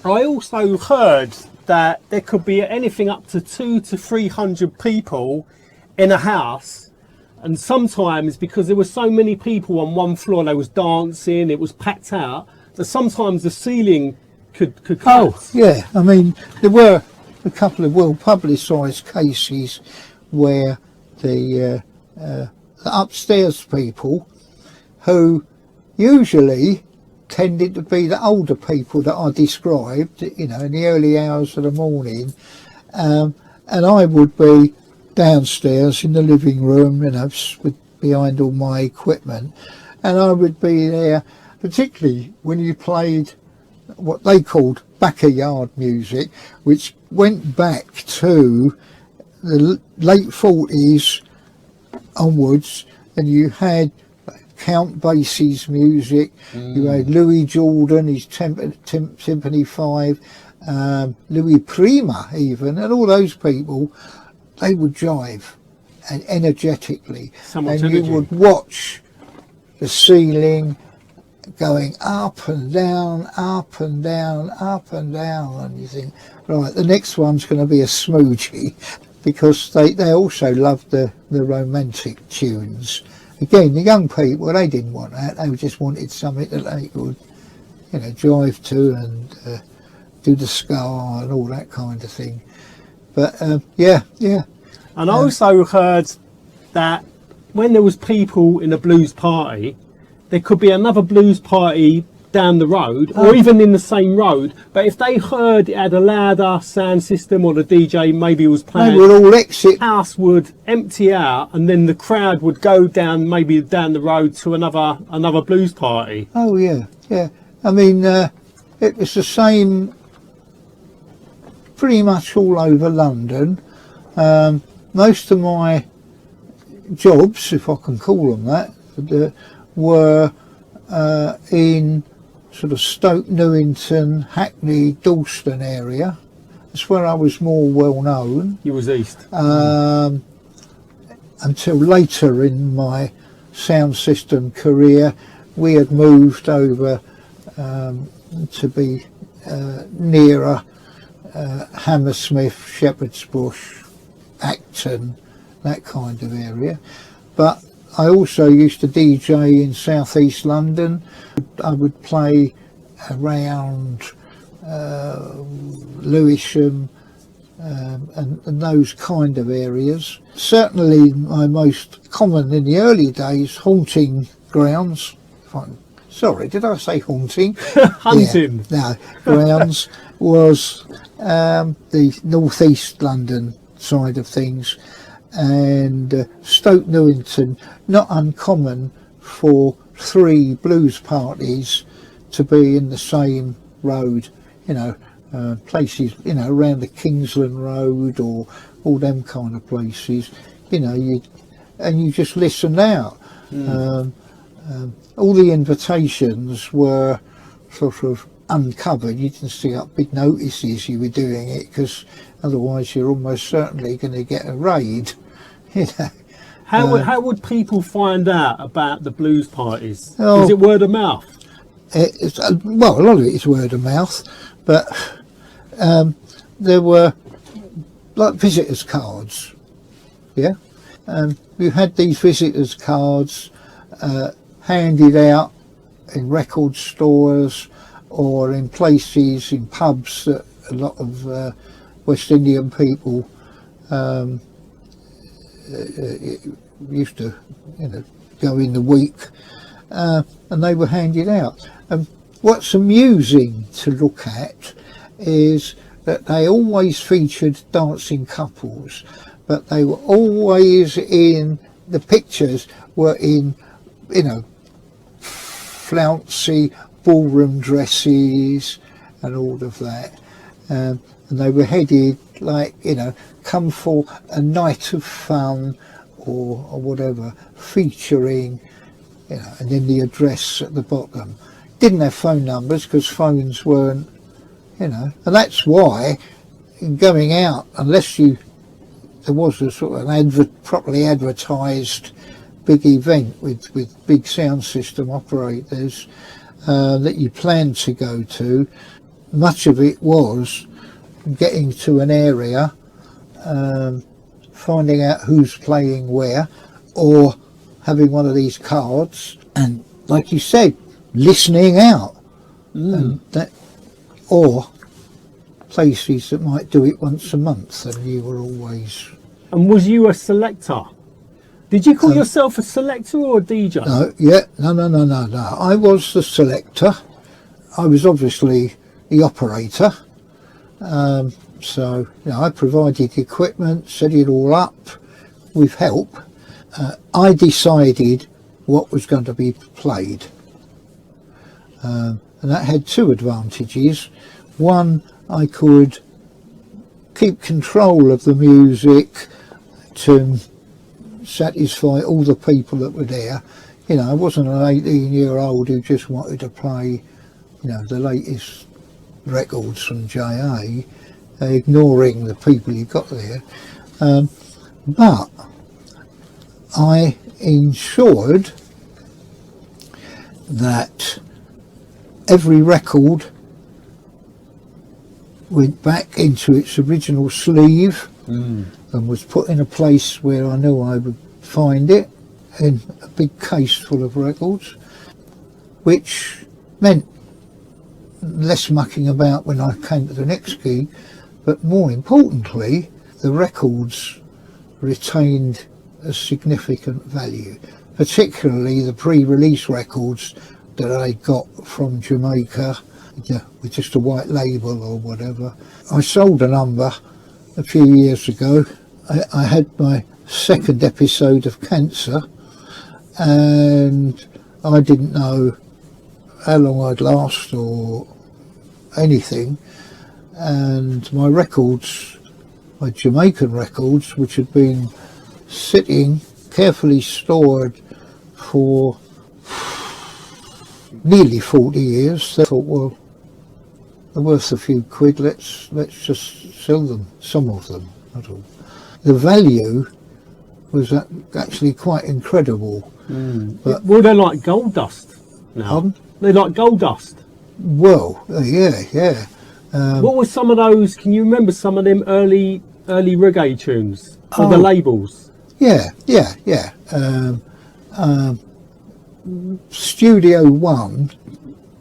I also heard that there could be anything up to 200 to 300 people in a house, and sometimes because there were so many people on one floor, they was dancing, it was packed out, that sometimes the ceiling could collapse. Oh yeah, I mean, there were a couple of well publicised cases where the upstairs people, who usually tended to be the older people that I described, in the early hours of the morning, and I would be downstairs in the living room, behind all my equipment, and I would be there, particularly when you played what they called backyard music, which went back to the late 40s onwards, and you had Count Basie's music, you had Louis Jordan, his Timpani 5, Louis Prima even, and all those people, they would jive and energetically, and you would watch the ceiling going up and down, up and down, up and down, and you think, right, the next one's going to be a smoochie. because they also loved the romantic tunes. Again, the young people, they didn't want that. They just wanted something that they could, you know, drive to and do the ska and all that kind of thing. But yeah. And I also heard that when there was people in a blues party, there could be another blues party down the road, or even in the same road, but if they heard it had a louder sound system, or the DJ maybe was playing, they would all exit. The house would empty out, and then the crowd would go down, maybe down the road to another blues party. Oh yeah. I mean, it was the same pretty much all over London. Most of my jobs, if I can call them that, were in sort of Stoke Newington, Hackney, Dalston area. That's where I was more well known. You was east. Until later in my sound system career, we had moved over to be nearer Hammersmith, Shepherd's Bush, Acton, that kind of area. But I also used to DJ in southeast London. I would play around Lewisham and those kind of areas. Certainly my most common in the early days haunting grounds. Sorry, did I say haunting? Hunting. Yeah, no, grounds was the northeast London side of things. And Stoke Newington, not uncommon for 3 blues parties to be in the same road, you know, places, you know, around the Kingsland Road or all them kind of places, you know, you just listen out. All the invitations were sort of uncovered. You didn't stick up big notices you were doing it, because otherwise you're almost certainly going to get a raid. You know. How would people find out about the blues parties? Oh, is it word of mouth? Well, a lot of it is word of mouth, but there were like visitors cards. Yeah, you had these visitors cards handed out in record stores or in places, in pubs that a lot of West Indian people used to, you know, go in the week, and they were handed out. What's amusing to look at is that they always featured dancing couples, but they were always in the pictures were in, you know, flouncy ballroom dresses and all of that, and they were headed like, you know, come for a night of fun or whatever, featuring, you know, and then the address at the bottom. Didn't have phone numbers because phones weren't, you know, and that's why going out, unless there was a sort of properly advertised big event with big sound system operators that you planned to go to, much of it was getting to an area, finding out who's playing where, or having one of these cards, and like you said, listening out, and that, or places that might do it once a month, and you were always. And was you a selector? Did you call yourself a selector or a DJ? No. I was the selector. I was obviously the operator. So, you know, I provided the equipment, set it all up with help. I decided what was going to be played. And that had 2 advantages. One, I could keep control of the music to satisfy all the people that were there. You know, I wasn't an 18-year-old who just wanted to play, you know, the latest records from JA, ignoring the people you got there. But I ensured that every record went back into its original sleeve and was put in a place where I knew I would find it, in a big case full of records, which meant less mucking about when I came to the next gig, but more importantly, the records retained a significant value, particularly the pre-release records that I got from Jamaica, with just a white label or whatever. I sold a number a few years ago. I had my second episode of cancer, and I didn't know how long I'd last or anything, and my records, my Jamaican records, which had been sitting carefully stored for nearly 40 years, I thought, well, they're worth a few quid, let's just sell them, some of them, not all. The value was actually quite incredible. But, well, they're like gold dust now. They're like gold dust. Well, yeah. What were some of those? Can you remember some of them early reggae tunes or the labels? Yeah. Studio One,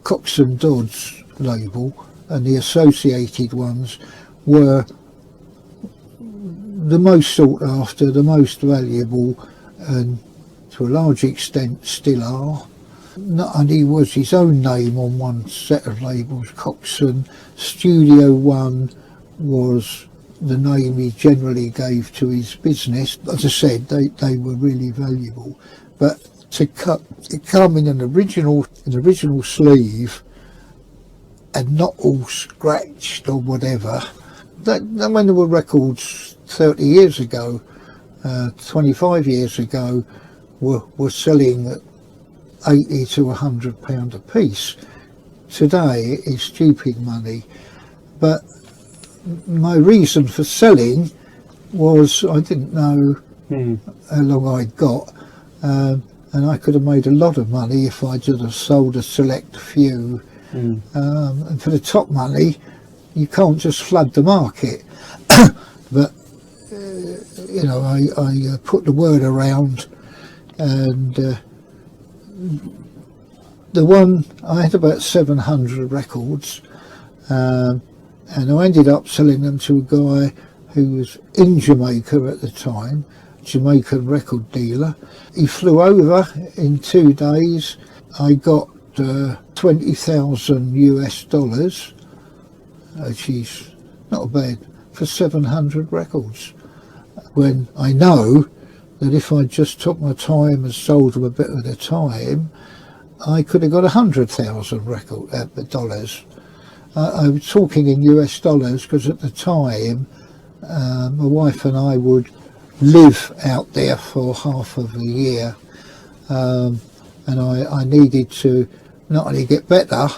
Cox and Dodds label, and the associated ones were the most sought after, the most valuable, and to a large extent still are. Not only was his own name on one set of labels, Coxon, Studio One was the name he generally gave to his business. As I said, they were really valuable. But to come in an original sleeve and not all scratched or whatever, that when there were records 30 years ago, 25 years ago, were selling at £80 to £100 a piece. Today is stupid money. But my reason for selling was I didn't know how long I'd got, and I could have made a lot of money if I just have sold a select few. And for the top money, you can't just flood the market. But I put the word around, and the one I had about 700 records, and I ended up selling them to a guy who was in Jamaica at the time, Jamaican record dealer. He flew over in 2 days. I got 20,000 US dollars, which is not bad for 700 records. When I know that if I just took my time and sold them a bit at a time, I could have got 100,000 dollars. I was talking in US dollars because at the time my wife and I would live out there for half of the year, and I needed to not only get better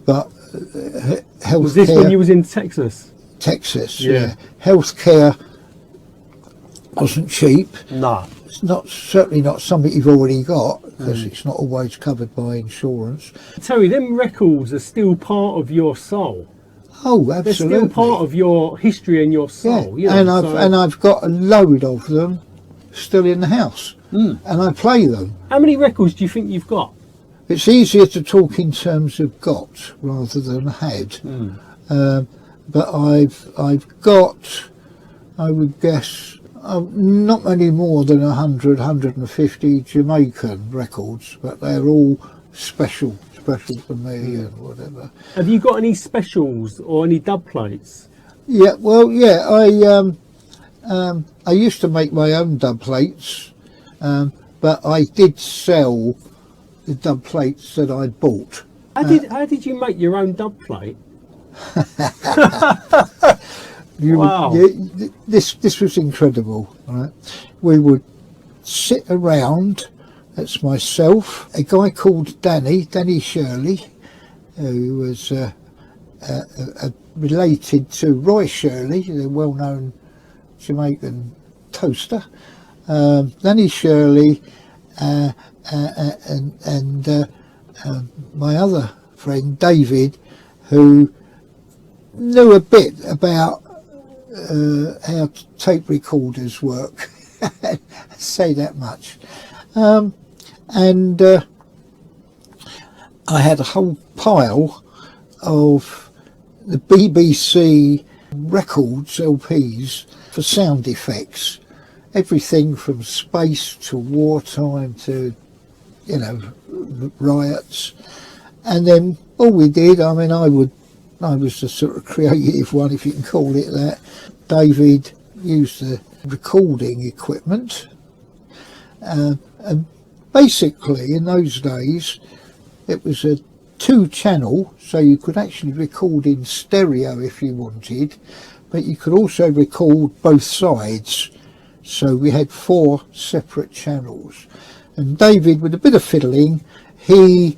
but healthcare. Was this when you was in Texas? Texas, yeah. Healthcare wasn't cheap. No. It's certainly not something you've already got, because it's not always covered by insurance. Terry, them records are still part of your soul. Oh, absolutely. They're still part of your history and your soul. Yeah. And I've got a load of them still in the house, and I play them. How many records do you think you've got? It's easier to talk in terms of got rather than had. But I've got, I would guess, not many more than 100, 150 Jamaican records, but they're all special to me and whatever. Have you got any specials or any dub plates? Yeah, I used to make my own dub plates, but I did sell the dub plates that I bought. How did you make your own dub plate? Wow. This was incredible, right? We would sit around, that's myself, a guy called Danny Shirley, who was related to Roy Shirley, the well-known Jamaican toaster. Danny Shirley and my other friend David, who knew a bit about how tape recorders work. Say that much. And I had a whole pile of the BBC records, LPs, for sound effects. Everything from space to wartime to, you know, riots. And then all we did, I mean, I was the sort of creative one, if you can call it that. David used the recording equipment. And basically, in those days, it was a 2-channel, so you could actually record in stereo if you wanted, but you could also record both sides. So we had 4 separate channels. And David, with a bit of fiddling, he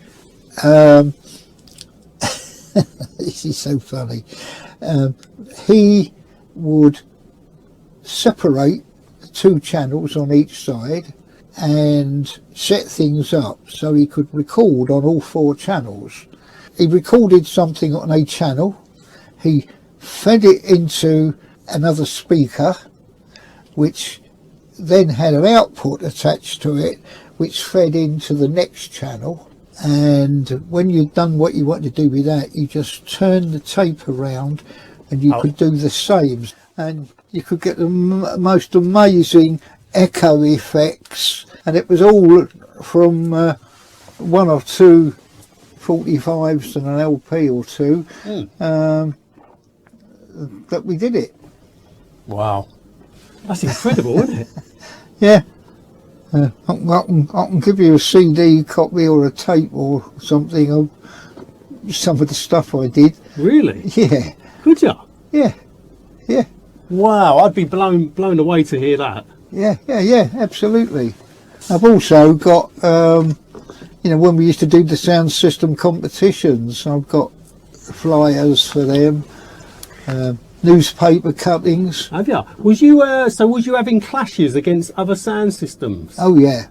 this is so funny, he would separate the 2 channels on each side and set things up so he could record on all 4 channels. He recorded something on a channel, he fed it into another speaker, which then had an output attached to it, which fed into the next channel. And when you'd done what you wanted to do with that, you just turned the tape around and you could do the same. And you could get the most amazing echo effects. And it was all from 1 or 2 45s and an LP or 2 that we did it. Wow. That's incredible, isn't it? Yeah. I can give you a CD copy or a tape or something of some of the stuff I did. Really? Yeah. Could you? Yeah. Yeah. Wow, I'd be blown away to hear that. Yeah, absolutely. I've also got, you know, when we used to do the sound system competitions, I've got flyers for them, newspaper cuttings. Have you? Was you was you having clashes against other sound systems? Oh yeah.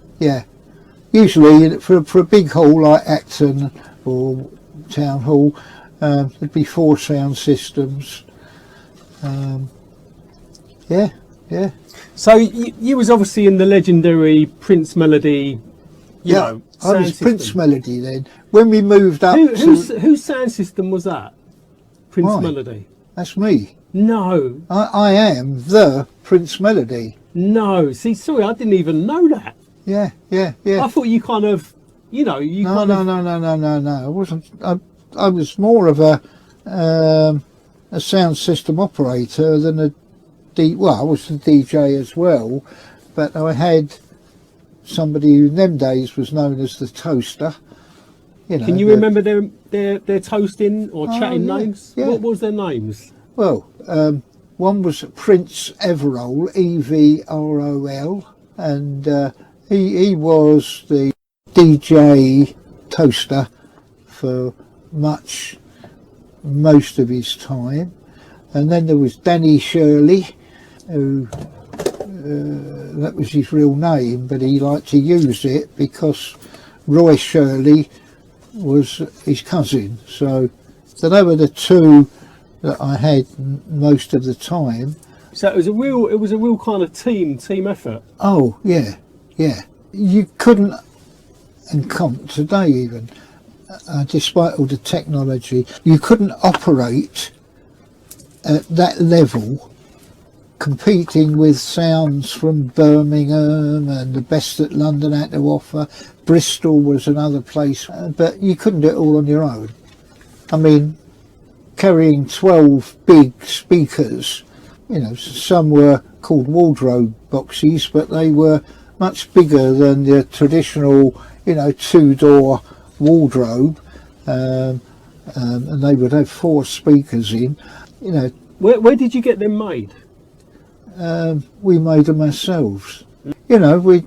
Usually for a big hall like Acton or Town Hall, there'd be 4 sound systems. Yeah. So you was obviously in the legendary Prince Melody, you know, I was sound Prince system. Melody then. When we moved up Whose sound system was that? Prince Mine. Melody? That's me. No. I am the Prince Melody. No. See, sorry, I didn't even know that. Yeah. I thought you kind of, you know, you No. kind of... I wasn't. I was more of a sound system operator than a well, I was the DJ as well, but I had somebody who in them days was known as the toaster. You know, Can you remember their toasting or chatting names? Yeah. What was their names? Well, one was Prince Everall, Evrol, and he was the DJ toaster for most of his time. And then there was Danny Shirley, who that was his real name, but he liked to use it because Roy Shirley was his cousin. So they were the 2 that I had most of the time. So it was a real kind of team effort. Oh yeah. You couldn't, and can't today even, despite all the technology, you couldn't operate at that level competing with sounds from Birmingham and the best that London had to offer. Bristol was another place, but you couldn't do it all on your own. I mean, carrying 12 big speakers, you know, some were called wardrobe boxes, but they were much bigger than the traditional, you know, 2-door wardrobe, and they would have 4 speakers in. You know, Where did you get them made? we made them ourselves. You know, it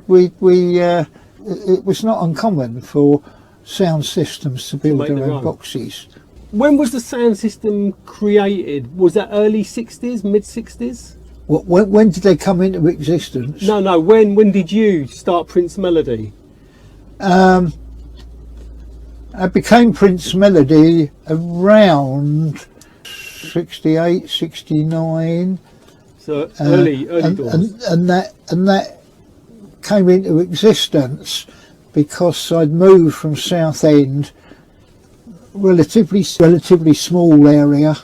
was not uncommon for sound systems to build their own boxes. When was the sound system created? Was that early 60s, mid 60s? When did they come into existence? No. When did you start Prince Melody? I became Prince Melody around 68, 69. So early doors. And that came into existence because I'd moved from Southend, relatively small area,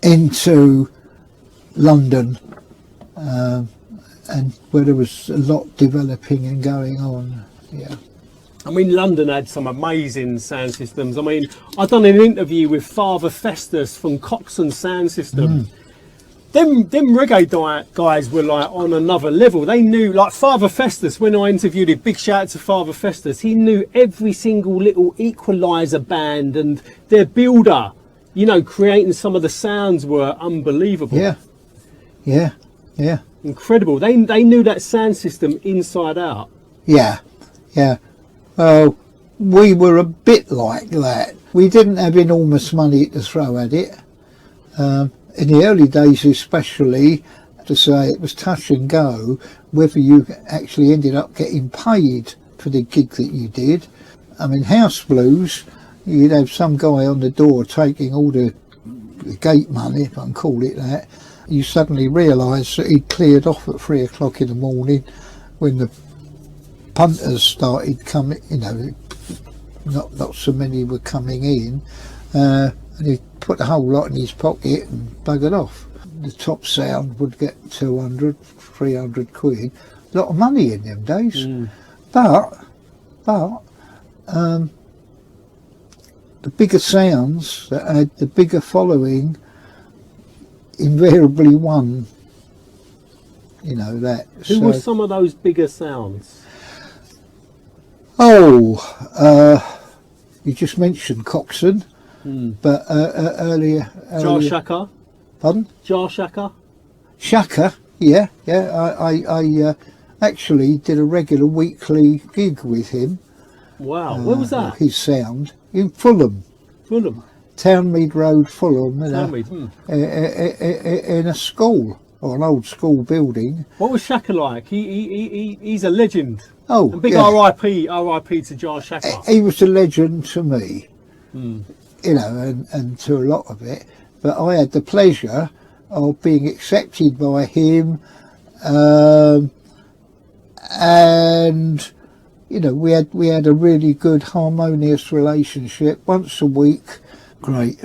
into London, and where there was a lot developing and going on. Yeah. I mean, London had some amazing sound systems. I mean, I've done an interview with Father Festus from Coxon Sound System. Them reggae guys were like on another level. They knew, like Father Festus, when I interviewed him, big shout out to Father Festus, he knew every single little equalizer band and their builder, you know, creating some of the sounds were unbelievable. Yeah. Incredible. They knew that sound system inside out. Yeah. Well, we were a bit like that. We didn't have enormous money to throw at it. In the early days especially, to say it was touch and go whether you actually ended up getting paid for the gig that you did. I mean, house blues, you'd have some guy on the door taking all the gate money, if I can call it that. You suddenly realise that he'd cleared off at 3 o'clock in the morning when the punters started coming, you know, not so many were coming in, and he put the whole lot in his pocket and buggered off. The top sound would get 200, 300 quid, a lot of money in them days. But the bigger sounds that had the bigger following invariably won, you know, that. Who were some of those bigger sounds? You just mentioned Coxon, but earlier. Jar Shaka. Pardon? Jar Shaka. Shaka, yeah. I actually did a regular weekly gig with him. Wow, where was that? His sound in Fulham. Townmead Road, Fulham. In a school, or an old school building. What was Shaka like? He's a legend. Oh, and big R.I.P. to Jar Shaka. He was a legend to me, you know, and to a lot of it. But I had the pleasure of being accepted by him, and you know, we had a really good harmonious relationship. Once a week, great.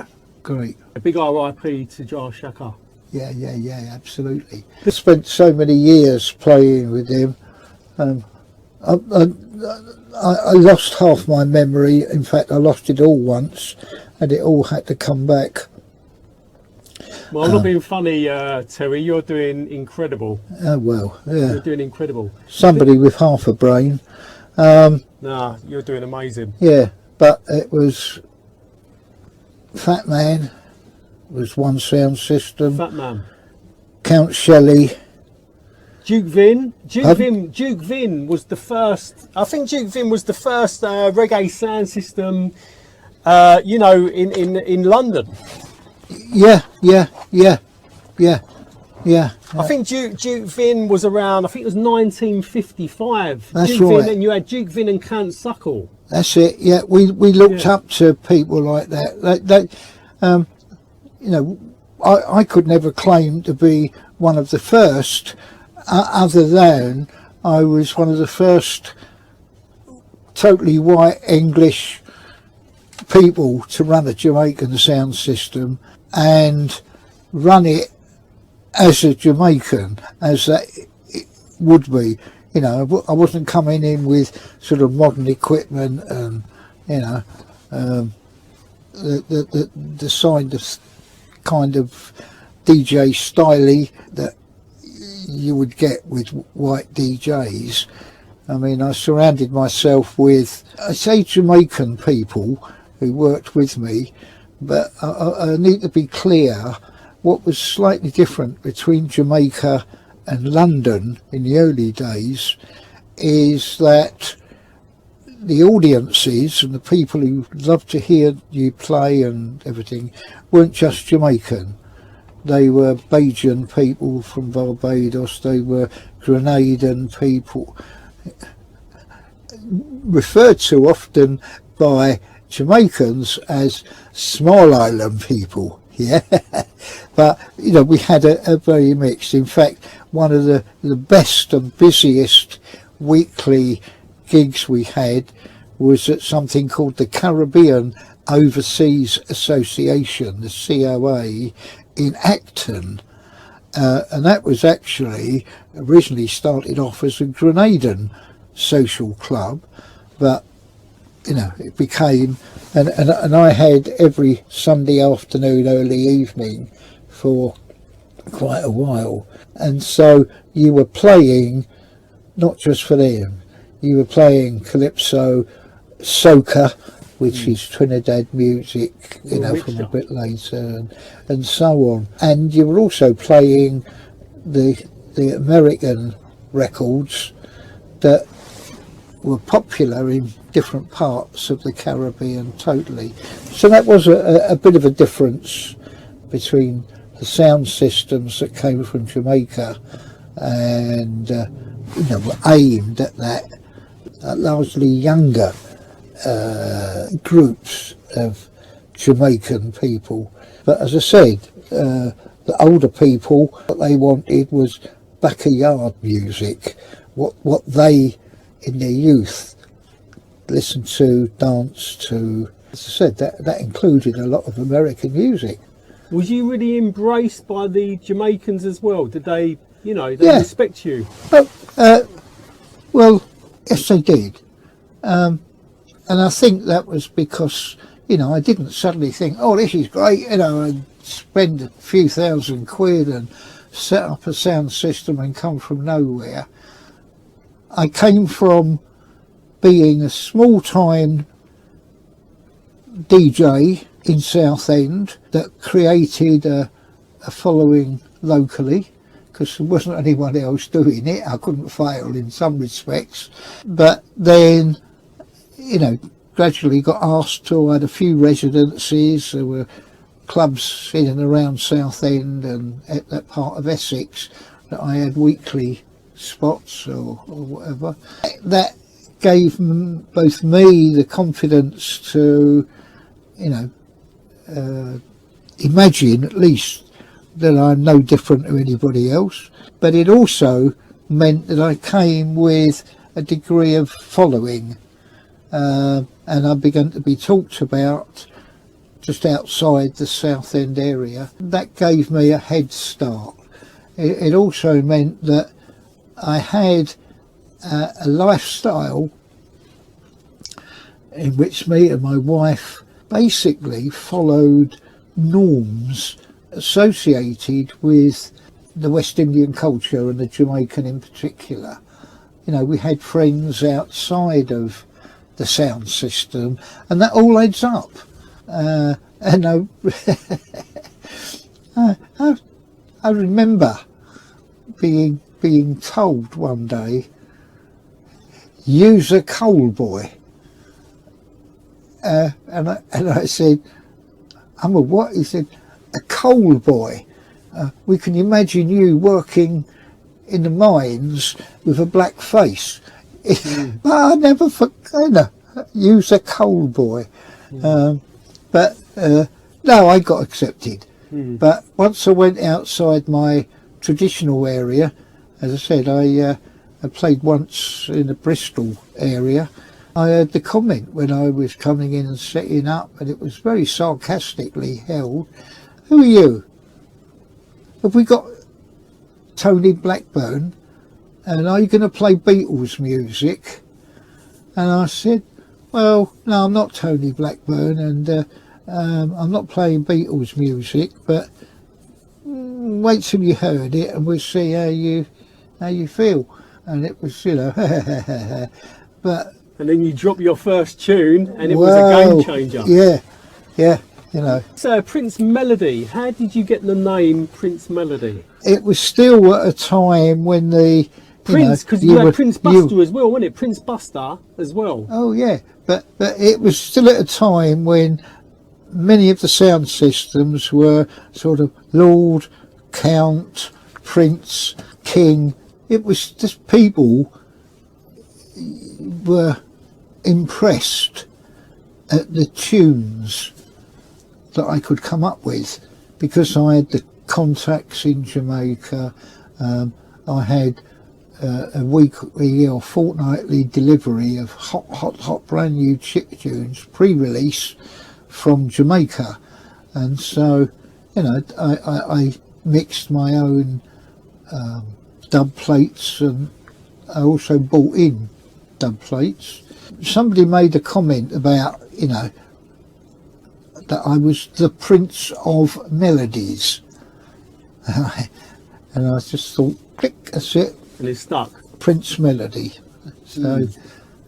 A big R.I.P. to Jar Shaka. Yeah, absolutely. I spent so many years playing with him. I lost half my memory. In fact, I lost it all once, and it all had to come back. Well, I'm not being funny, Terry. You're doing incredible. Oh well, yeah. You're doing incredible. Somebody with half a brain. Nah, you're doing amazing. Yeah, but it was Fat Man was one sound system. Fat Man. Count Shelley. Duke Vin was the first. I think Duke Vin was the first reggae sound system, you know, in London. Yeah. I think Duke Vin was around. I think it was 1955. That's Duke right. Vin, and you had Duke Vin and Count Suckle. That's it. Yeah, we looked up to people like that. You know, I could never claim to be one of the first, other than I was one of the first totally white English people to run a Jamaican sound system and run it as a Jamaican, as that it would be. You know, I wasn't coming in with sort of modern equipment and, you know, the kind of DJ styly that you would get with white DJs. I mean, I surrounded myself with, I say Jamaican people who worked with me, but I need to be clear. What was slightly different between Jamaica and London in the early days is that the audiences and the people who loved to hear you play and everything weren't just Jamaican. They were Bajan people from Barbados, they were Grenadian people, referred to often by Jamaicans as Small Island people. yeah. But, you know, we had a very mixed. In fact, one of the best and busiest weekly gigs we had was at something called the Caribbean Overseas Association, the COA, in Acton. And that was actually originally started off as a Grenadian social club, but you know, it became, and I had every Sunday afternoon, early evening for quite a while. And so you were playing not just for them, you were playing calypso, soca, which is Trinidad music, you know, from a bit later, and so on. And you were also playing the American records that were popular in different parts of the Caribbean totally. So that was a bit of a difference between the sound systems that came from Jamaica and you know, were aimed at that largely younger groups of Jamaican people. But as I said, the older people, what they wanted was backyard music, what they in their youth listened to, danced to. As I said, that included a lot of American music. Was you really embraced by the Jamaicans as well? Did they, you know, they respect you? Well, yes, they did. And I think that was because, you know, I didn't suddenly think, oh, this is great, you know, and spend a few £1,000 and set up a sound system and come from nowhere. I came from being a small-time DJ in Southend that created a following locally, because there wasn't anyone else doing it. I couldn't fail in some respects. But then, you know, gradually got asked to. I had a few residencies. There were clubs in and around Southend and at that part of Essex that I had weekly spots or whatever. That gave both me the confidence to, you know, imagine at least that I'm no different to anybody else. But it also meant that I came with a degree of following, and I began to be talked about just outside the Southend area. That gave me a head start. It also meant that I had a lifestyle in which me and my wife basically followed norms associated with the West Indian culture and the Jamaican in particular. You know, we had friends outside of the sound system, and that all adds up. And I remember being told one day, use a coal boy. And I said, I'm a what? He said, a coal boy. We can imagine you working in the mines with a black face. But I never forgot, use a coal boy. But no, I got accepted. But once I went outside my traditional area, as I said, I played once in the Bristol area. I heard the comment when I was coming in and setting up, and it was very sarcastically held. Who are you? Have we got Tony Blackburn? And are you going to play Beatles music? And I said, well, no, I'm not Tony Blackburn, and I'm not playing Beatles music, but wait till you heard it and we'll see how you feel. And it was, you know, but... And then you drop your first tune and it was a game changer. Yeah, you know. So Prince Melody, how did you get the name Prince Melody? It was still at a time when the... Prince, because you had Prince Buster as well, wasn't it? Prince Buster as well. Oh yeah, but it was still at a time when many of the sound systems were sort of Lord, Count, Prince, King. It was just people were impressed at the tunes that I could come up with, because I had the contacts in Jamaica, I had a weekly or fortnightly delivery of hot brand new chip tunes pre-release from Jamaica, and so I mixed my own dub plates, and I also bought in dub plates. Somebody made a comment about that I was the Prince of Melodies, and I just thought, click, that's it. And it stuck. Prince Melody. So,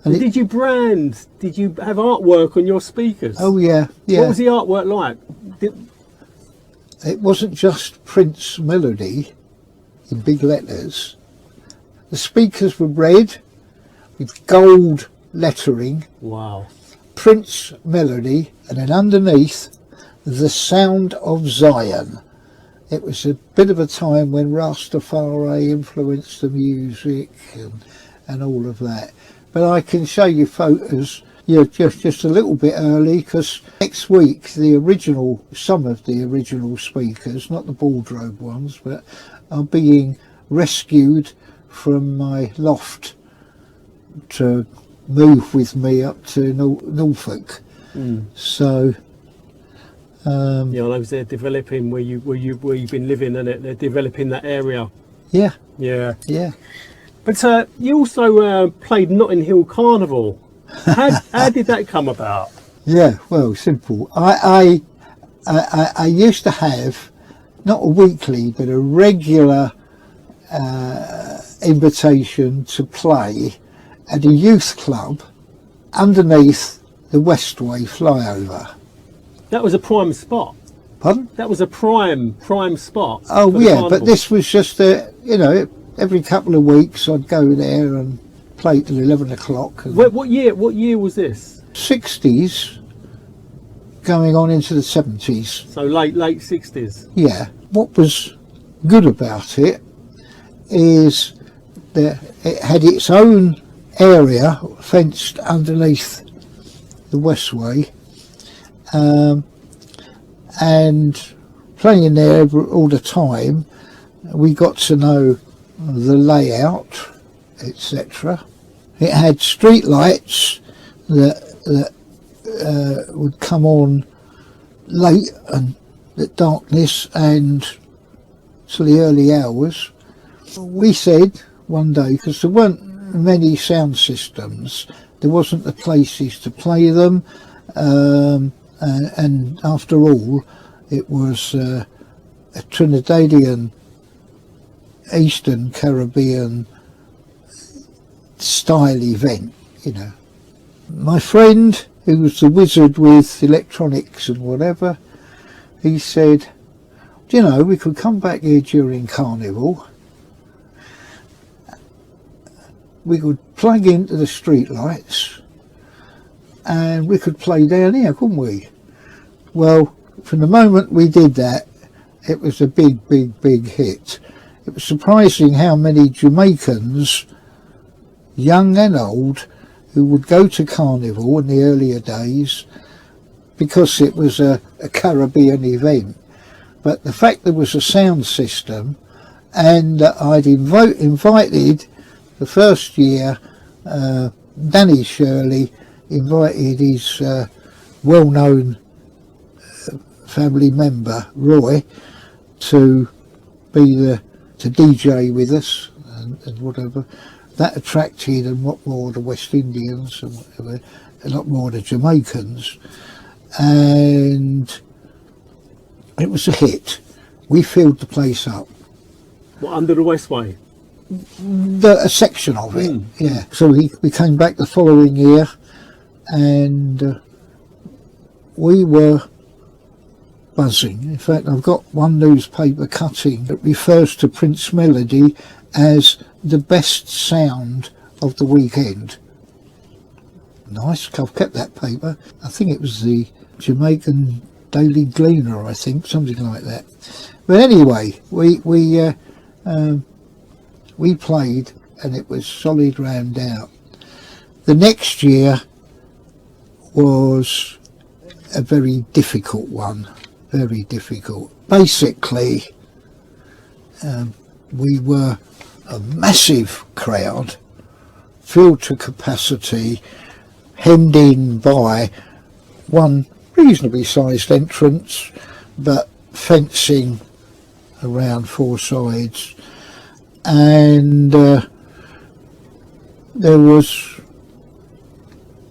and did you have artwork on your speakers? Oh yeah. What was the artwork like? It wasn't just Prince Melody in big letters. The speakers were red with gold lettering. Wow. Prince Melody, and then underneath, the Sound of Zion. It was a bit of a time when Rastafari influenced the music and all of that. But I can show you photos, just a little bit early, because next week some of the original speakers, not the wardrobe ones, but are being rescued from my loft to move with me up to Norfolk. So they're developing where you've been living, and they're developing that area. Yeah. But you also played Notting Hill Carnival. How did that come about? Yeah, well, simple. I used to have not a weekly but a regular invitation to play at a youth club underneath the Westway flyover. That was a prime spot. Pardon? That was a prime spot. Oh yeah, but this was just every couple of weeks I'd go there and play till 11 o'clock. What year was this? 60s, going on into the 70s. So late 60s. Yeah. What was good about it is that it had its own area fenced underneath the Westway, and playing there all the time, we got to know the layout, etc. It had street lights that would come on late and at darkness and to the early hours. We said one day, because there weren't many sound systems, there wasn't the places to play them, and after all it was a Trinidadian Eastern Caribbean style event, My friend, who was the wizard with electronics and whatever, he said, we could come back here during Carnival, we could plug into the street lights and we could play down here, couldn't we? Well, from the moment we did that, it was a big hit. It was surprising how many Jamaicans, young and old, who would go to Carnival in the earlier days because it was a Caribbean event. But the fact there was a sound system, and I'd invited the first year, Danny Shirley invited his well-known family member Roy to DJ with us and whatever. That attracted a lot more of the West Indians and whatever, a lot more of the Jamaicans, and it was a hit. We filled the place up. What, under the Westway? A section of it, yeah. So we came back the following year, and we were buzzing. In fact, I've got one newspaper cutting that refers to Prince Melody as the best sound of the weekend. Nice, I've kept that paper. I think it was the Jamaican Daily Gleaner, I think, something like that. But anyway, we played, and it was solid round out. The next year was a very difficult one. very difficult. Basically, we were a massive crowd, filled to capacity, hemmed in by one reasonably sized entrance, but fencing around four sides, and there was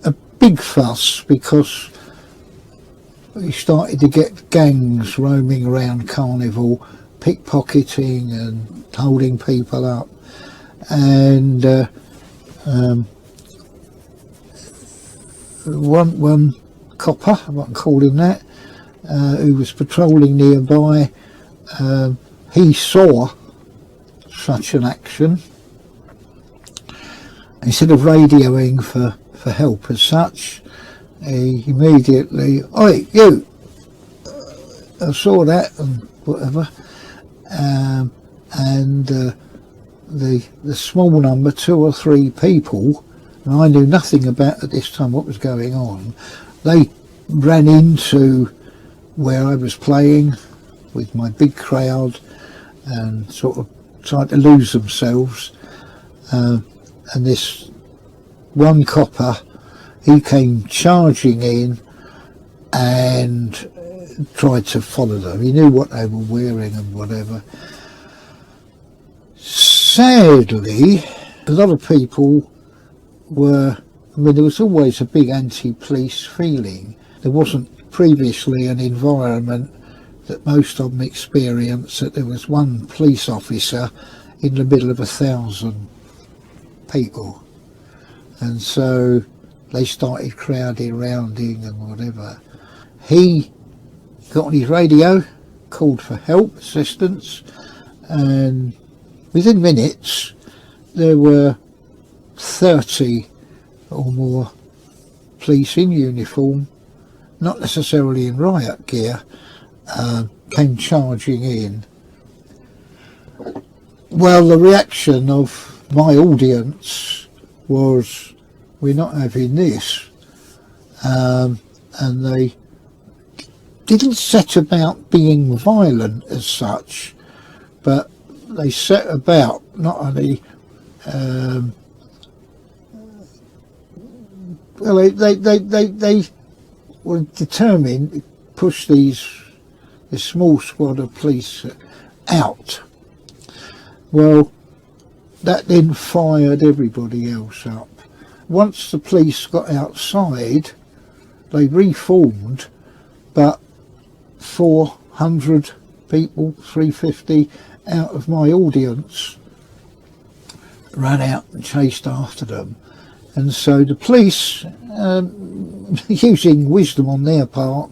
a big fuss because we started to get gangs roaming around Carnival, pickpocketing and holding people up, and one copper, I might call him that, who was patrolling nearby, he saw such an action. Instead of radioing for help as such, he immediately, "Oi, you, I saw that," and whatever. And the small number, 2 or 3 people, and I knew nothing about at this time what was going on, they ran into where I was playing with my big crowd and sort of tried to lose themselves. And this one copper, he came charging in and tried to follow them. He knew what they were wearing and whatever. Sadly, a lot of people were, I mean, there was always a big anti-police feeling. There wasn't previously an environment that most of them experienced, that there was one police officer in the middle of 1,000 people. And so they started crowding around him and whatever. He got on his radio, called for help, assistance, and within minutes there were 30 or more police in uniform, not necessarily in riot gear, came charging in. Well, the reaction of my audience was, "We're not having this," and they didn't set about being violent as such, but they set about not only well, they were determined to push this small squad of police out. Well, that then fired everybody else up. Once the police got outside, they reformed, but 400 people, 350 out of my audience ran out and chased after them. And so the police, using wisdom on their part,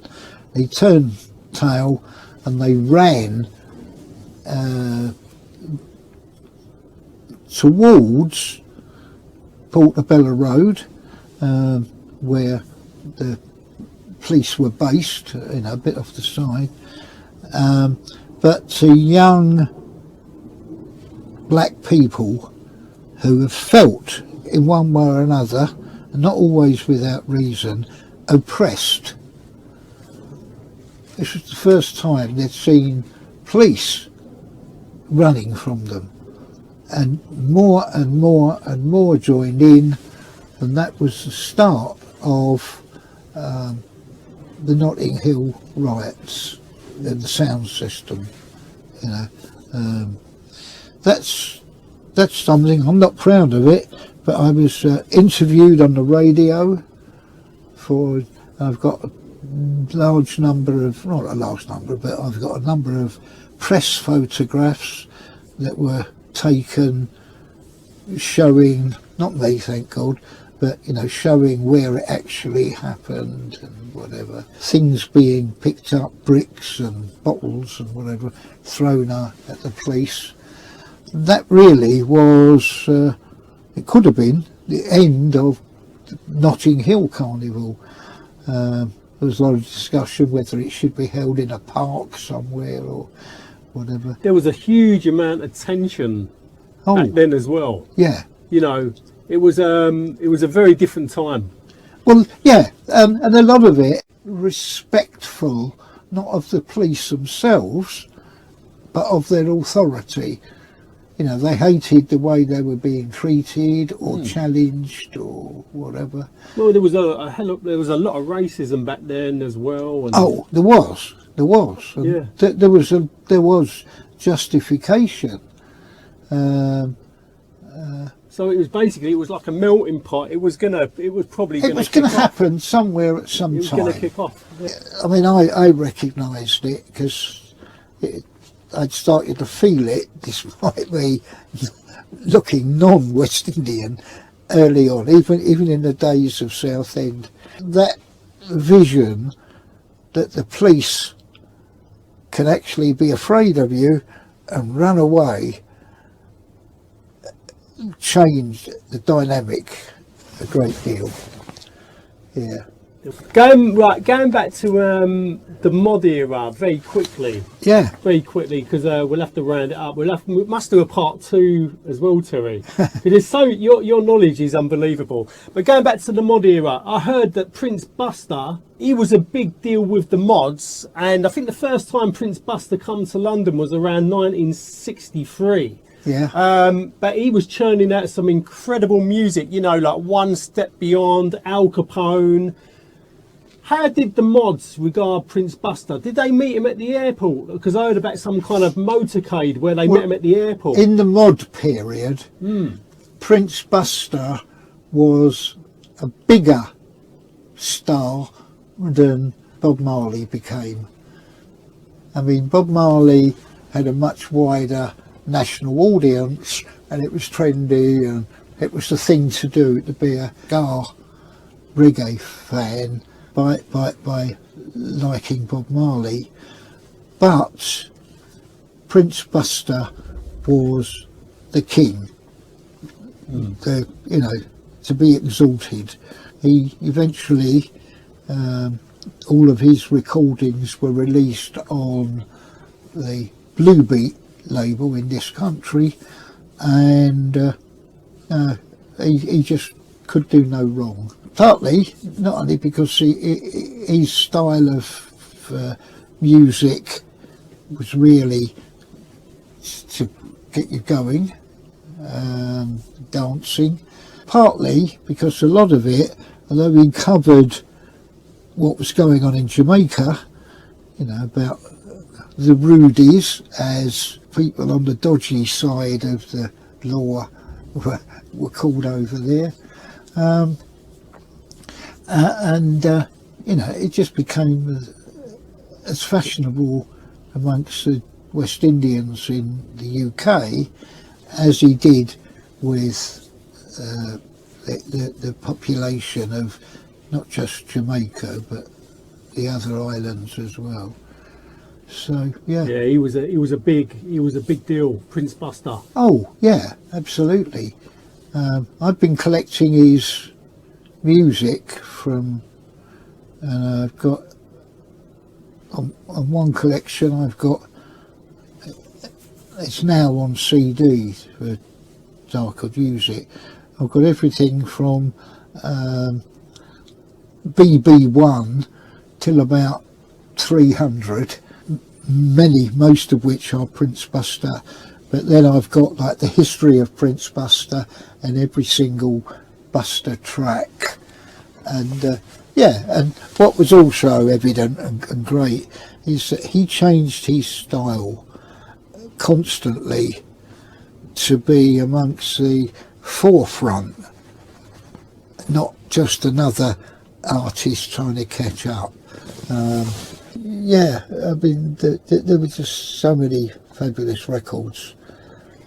they turned tail and they ran towards Portobello Road, where the police were based, a bit off the side. But to young black people who have felt in one way or another, and not always without reason, oppressed. This was the first time they'd seen police running from them, and more and more and more joined in, and that was the start of the Notting Hill riots and the sound system. That's something, I'm not proud of it, but I was interviewed on the radio for, I've got a large number of, not a large number, but I've got a number of press photographs that were taken showing, not me thank God, but showing where it actually happened and whatever. Things being picked up, bricks and bottles and whatever, thrown at the police. That really was, it could have been the end of the Notting Hill Carnival. There was a lot of discussion whether it should be held in a park somewhere or whatever. There was a huge amount of tension back then as well. Yeah. It was a very different time. Well, yeah, and a lot of it respectful not of the police themselves, but of their authority. You know, they hated the way they were being treated or challenged or whatever. Well, there was a lot of racism back then as well. And Oh, there was. And Yeah. there was justification. So it was like a melting pot. It was probably It was going to happen somewhere at some It was time. going to kick off. Yeah. I mean, I recognised it because I'd started to feel it, despite me looking non-West Indian early on, even in the days of Southend. That vision that the police can actually be afraid of you and run away changed the dynamic a great deal. Yeah. Going back to the mod era very quickly, because we'll have to round it up. We must do a part 2 as well, Terry. Because your knowledge is unbelievable. But going back to the mod era, I heard that Prince Buster, he was a big deal with the mods, and I think the first time Prince Buster come to London was around 1963. Yeah. But he was churning out some incredible music, you know, like One Step Beyond, Al Capone. How did the mods regard Prince Buster? Did they meet him at the airport? Because I heard about some kind of motorcade where they met him at the airport. In the mod period, Prince Buster was a bigger star than Bob Marley became. I mean, Bob Marley had a much wider national audience, and it was trendy, and it was the thing to do to be a reggae fan by liking Bob Marley. But Prince Buster was the king, to be exalted. He eventually, all of his recordings were released on the Blue Beat label in this country, and he just could do no wrong. Partly, not only because his style of music was really to get you going, dancing. Partly because a lot of it, although he covered what was going on in Jamaica, you know, about the rudies, as people on the dodgy side of the law were called over there. It just became as fashionable amongst the West Indians in the UK as he did with the population of not just Jamaica but the other islands as well. So yeah, he was a big deal, Prince Buster. Oh yeah, absolutely. I've been collecting his music from, and I've got on one collection I've got, it's now on CD so I could use it. I've got everything from BB1 till about 300, most of which are Prince Buster, but then I've got like the history of Prince Buster and every single Buster track. And and what was also evident and great is that he changed his style constantly to be amongst the forefront, not just another artist trying to catch up. I mean, there were just so many fabulous records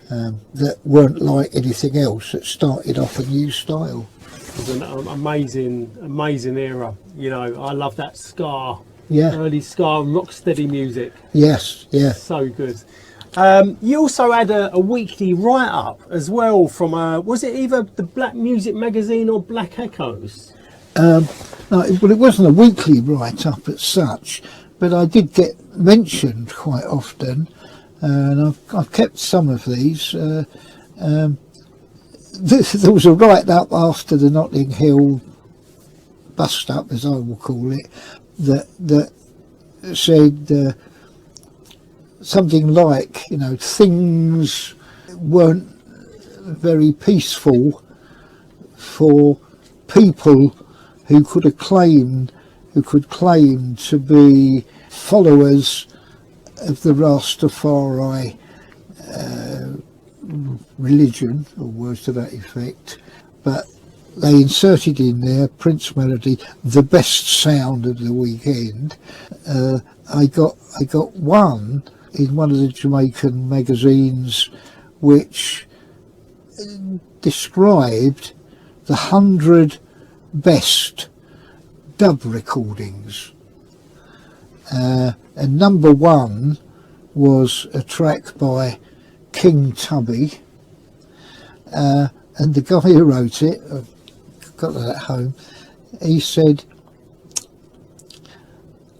that weren't like anything else, that started off a new style. It was an amazing era. You know, I love that ska, early ska and rocksteady music. Yes, yeah. So good. You also had a weekly write-up as well from, was it either the Black Music Magazine or Black Echoes? No, well, it wasn't a weekly write-up as such, but I did get mentioned quite often, and I've kept some of these. There was a write-up after the Notting Hill bust-up, as I will call it, that said something like, you know, things weren't very peaceful for people who could claim to be followers of the Rastafari religion, or words to that effect. But they inserted in there Prince melody, the best sound of the weekend. I got one in one of the Jamaican magazines which described the 100 best dub recordings, and number one was a track by King Tubby, and the guy who wrote it, I've got that at home, he said,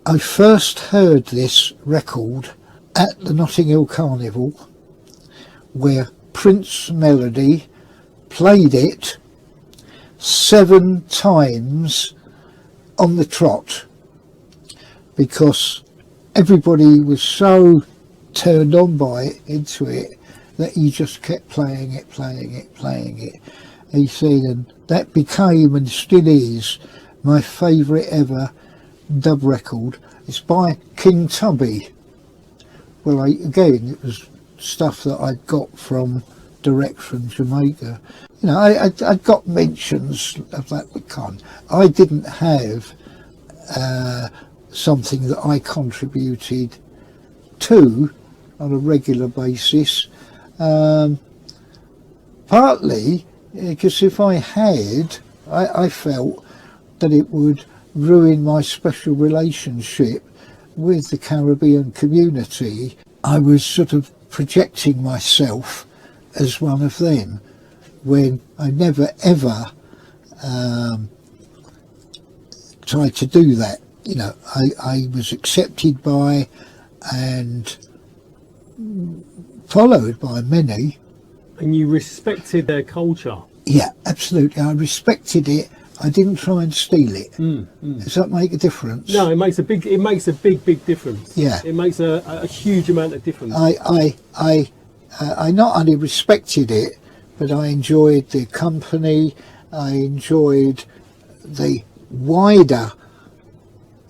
I first heard this record at the Nottinghill Carnival, where Prince Melody played it 7 times on the trot, because everybody was so turned on by it, into it, that he just kept playing it. He said, and that became and still is my favourite ever dub record. It's by King Tubby. Well, again, it was stuff that I'd got direct from Jamaica. You know, I got mentions of that kind. I didn't have something that I contributed to on a regular basis. Partly because if I had, I felt that it would ruin my special relationship with the Caribbean community. I was sort of projecting myself as one of them, when I never ever tried to do that. You know, I was accepted by and followed by many. And you respected their culture? Yeah, absolutely. I respected it. I didn't try and steal it. Does that make a difference? No, it makes a big difference. Yeah, it makes a huge amount of difference. I not only respected it, but I enjoyed the company. I enjoyed the wider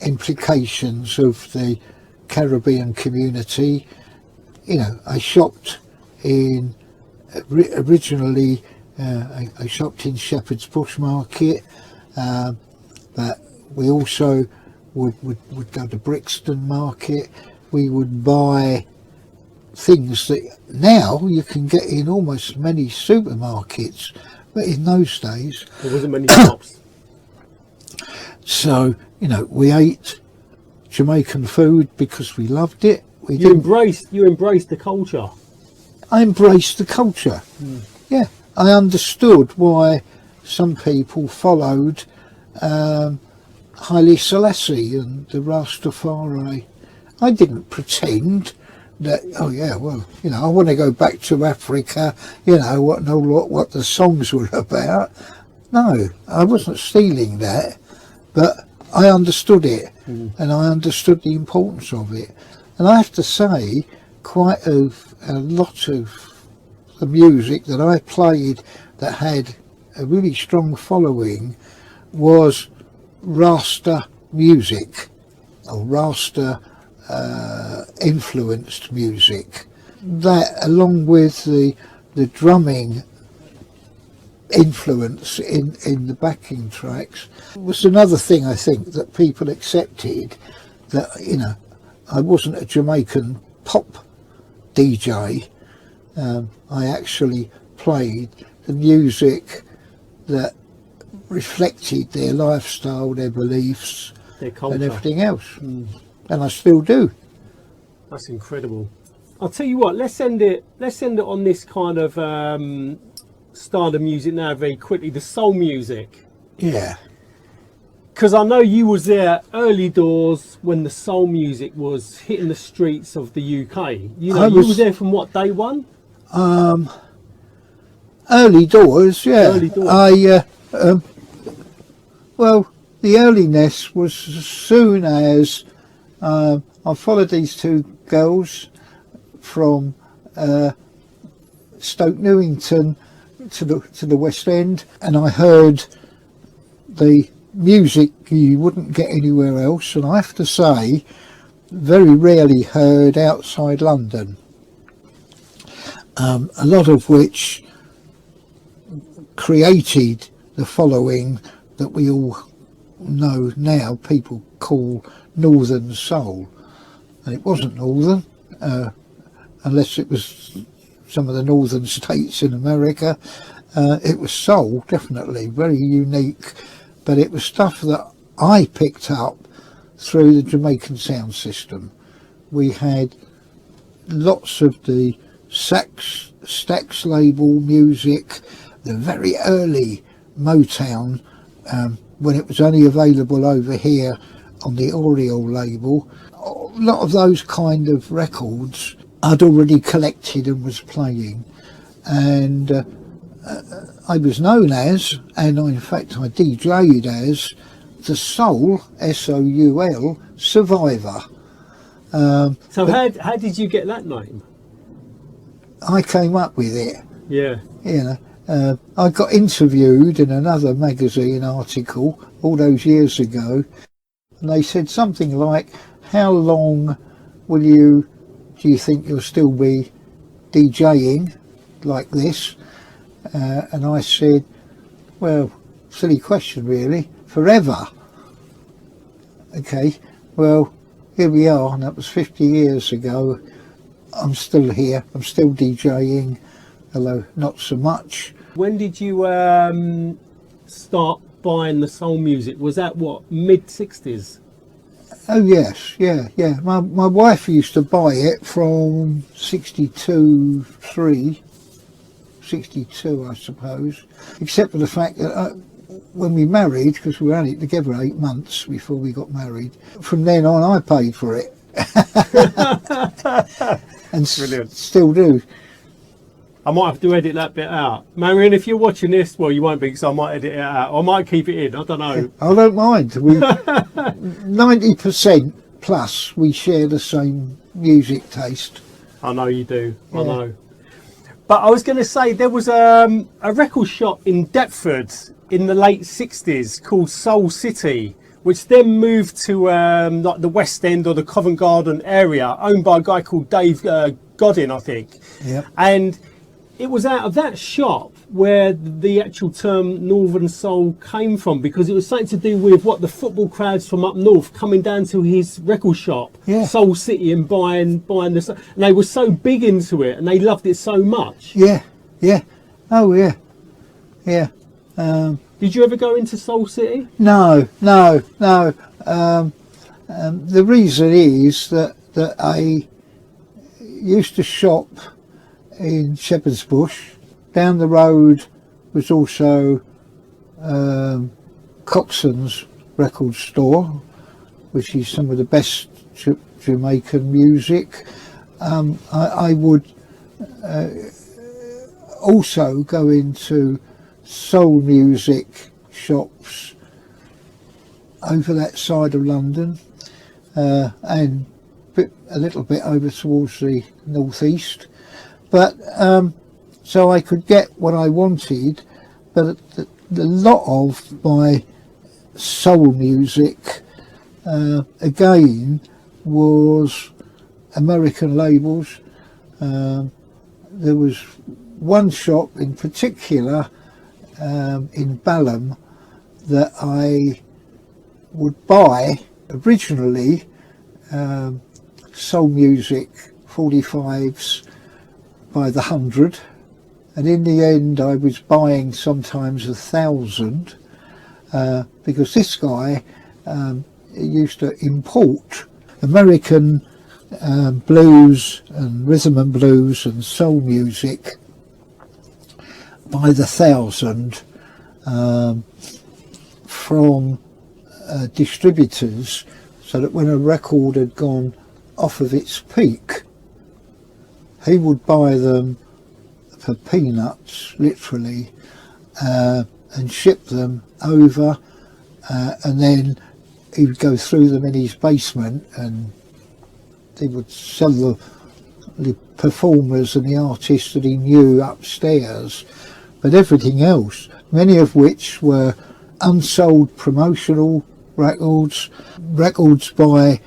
implications of the Caribbean community. You know, I shopped in originally. I shopped in Shepherd's Bush Market, but we also would go to Brixton Market. We would buy things that now you can get in almost many supermarkets, but in those days there wasn't many shops. So, you know, we ate Jamaican food because we loved it. You embraced the culture. I embraced the culture. Yeah, I understood why some people followed Haile Selassie and the Rastafari. I didn't pretend that, oh yeah, well, you know, I want to go back to Africa, you know, what the songs were about. No, I wasn't stealing that, but I understood it, and I understood the importance of it. And I have to say, quite a lot of the music that I played that had a really strong following was Rasta music, or Rasta influenced music. That, along with the drumming influence in the backing tracks, was another thing I think that people accepted, that, you know, I wasn't a Jamaican pop DJ. I actually played the music that reflected their lifestyle, their beliefs, their culture, and everything else. And I still do. That's incredible. I'll tell you what, let's end it on this kind of style of music now very quickly, the soul music. Yeah. Because I know you was there early doors when the soul music was hitting the streets of the UK. You know, you was there from what, day one? Early doors, yeah. Early doors. Well, the earliness was as soon as I followed these two girls from Stoke Newington to the West End, and I heard the music you wouldn't get anywhere else, and I have to say, very rarely heard outside London. A lot of which created the following that we all know now people call Northern Soul. And it wasn't Northern, unless it was some of the northern states in America. It was soul, definitely, very unique, but it was stuff that I picked up through the Jamaican sound system. We had lots of the Stax label music, the very early Motown, when it was only available over here on the Oriole label. A lot of those kind of records I'd already collected and was playing, and I was known as, and in fact I DJ'd as, the Soul, S-O-U-L, Survivor. So how did you get that name? I came up with it. Yeah. You know, I got interviewed in another magazine article all those years ago, and they said something like, how long do you think you'll still be DJing like this? And I said, well, silly question really, forever. Okay, well, here we are, and that was 50 years ago. I'm still here, I'm still DJing, although not so much. When did you start buying the soul music? Was that what, mid-60s? Oh yes, yeah. My wife used to buy it from 62, I suppose, except for the fact that when we married, because we were only together 8 months before we got married, from then on I paid for it. And still do. I might have to edit that bit out. Marion, if you're watching this, well, you won't be, because I might edit it out. I might keep it in, I don't know. I don't mind. We 90% plus we share the same music taste. I know you do, yeah. I know. But I was going to say, there was a record shop in Deptford in the late 60s called Soul City, which then moved to like the West End or the Covent Garden area, owned by a guy called Dave Godin, I think. Yep. And it was out of that shop where the actual term Northern Soul came from, because it was something to do with what the football crowds from up north coming down to his record shop, yeah. Soul City, and buying the, and they were so big into it and they loved it so much. Yeah, oh yeah. Did you ever go into Soul City? No. The reason is that I used to shop in Shepherd's Bush. Down the road was also Coxon's record store, which is some of the best Jamaican music. I would also go into soul music shops over that side of London, and a little bit over towards the northeast. But so I could get what I wanted, but a lot of my soul music again was American labels. There was one shop in particular in Balham that I would buy originally soul music 45s by the 100, and in the end I was buying sometimes 1,000 because this guy used to import American blues and rhythm and blues and soul music by the 1,000 from distributors, so that when a record had gone off of its peak, he would buy them for peanuts, literally, and ship them over, and then he would go through them in his basement, and he would sell the performers and the artists that he knew upstairs, but everything else, many of which were unsold promotional records by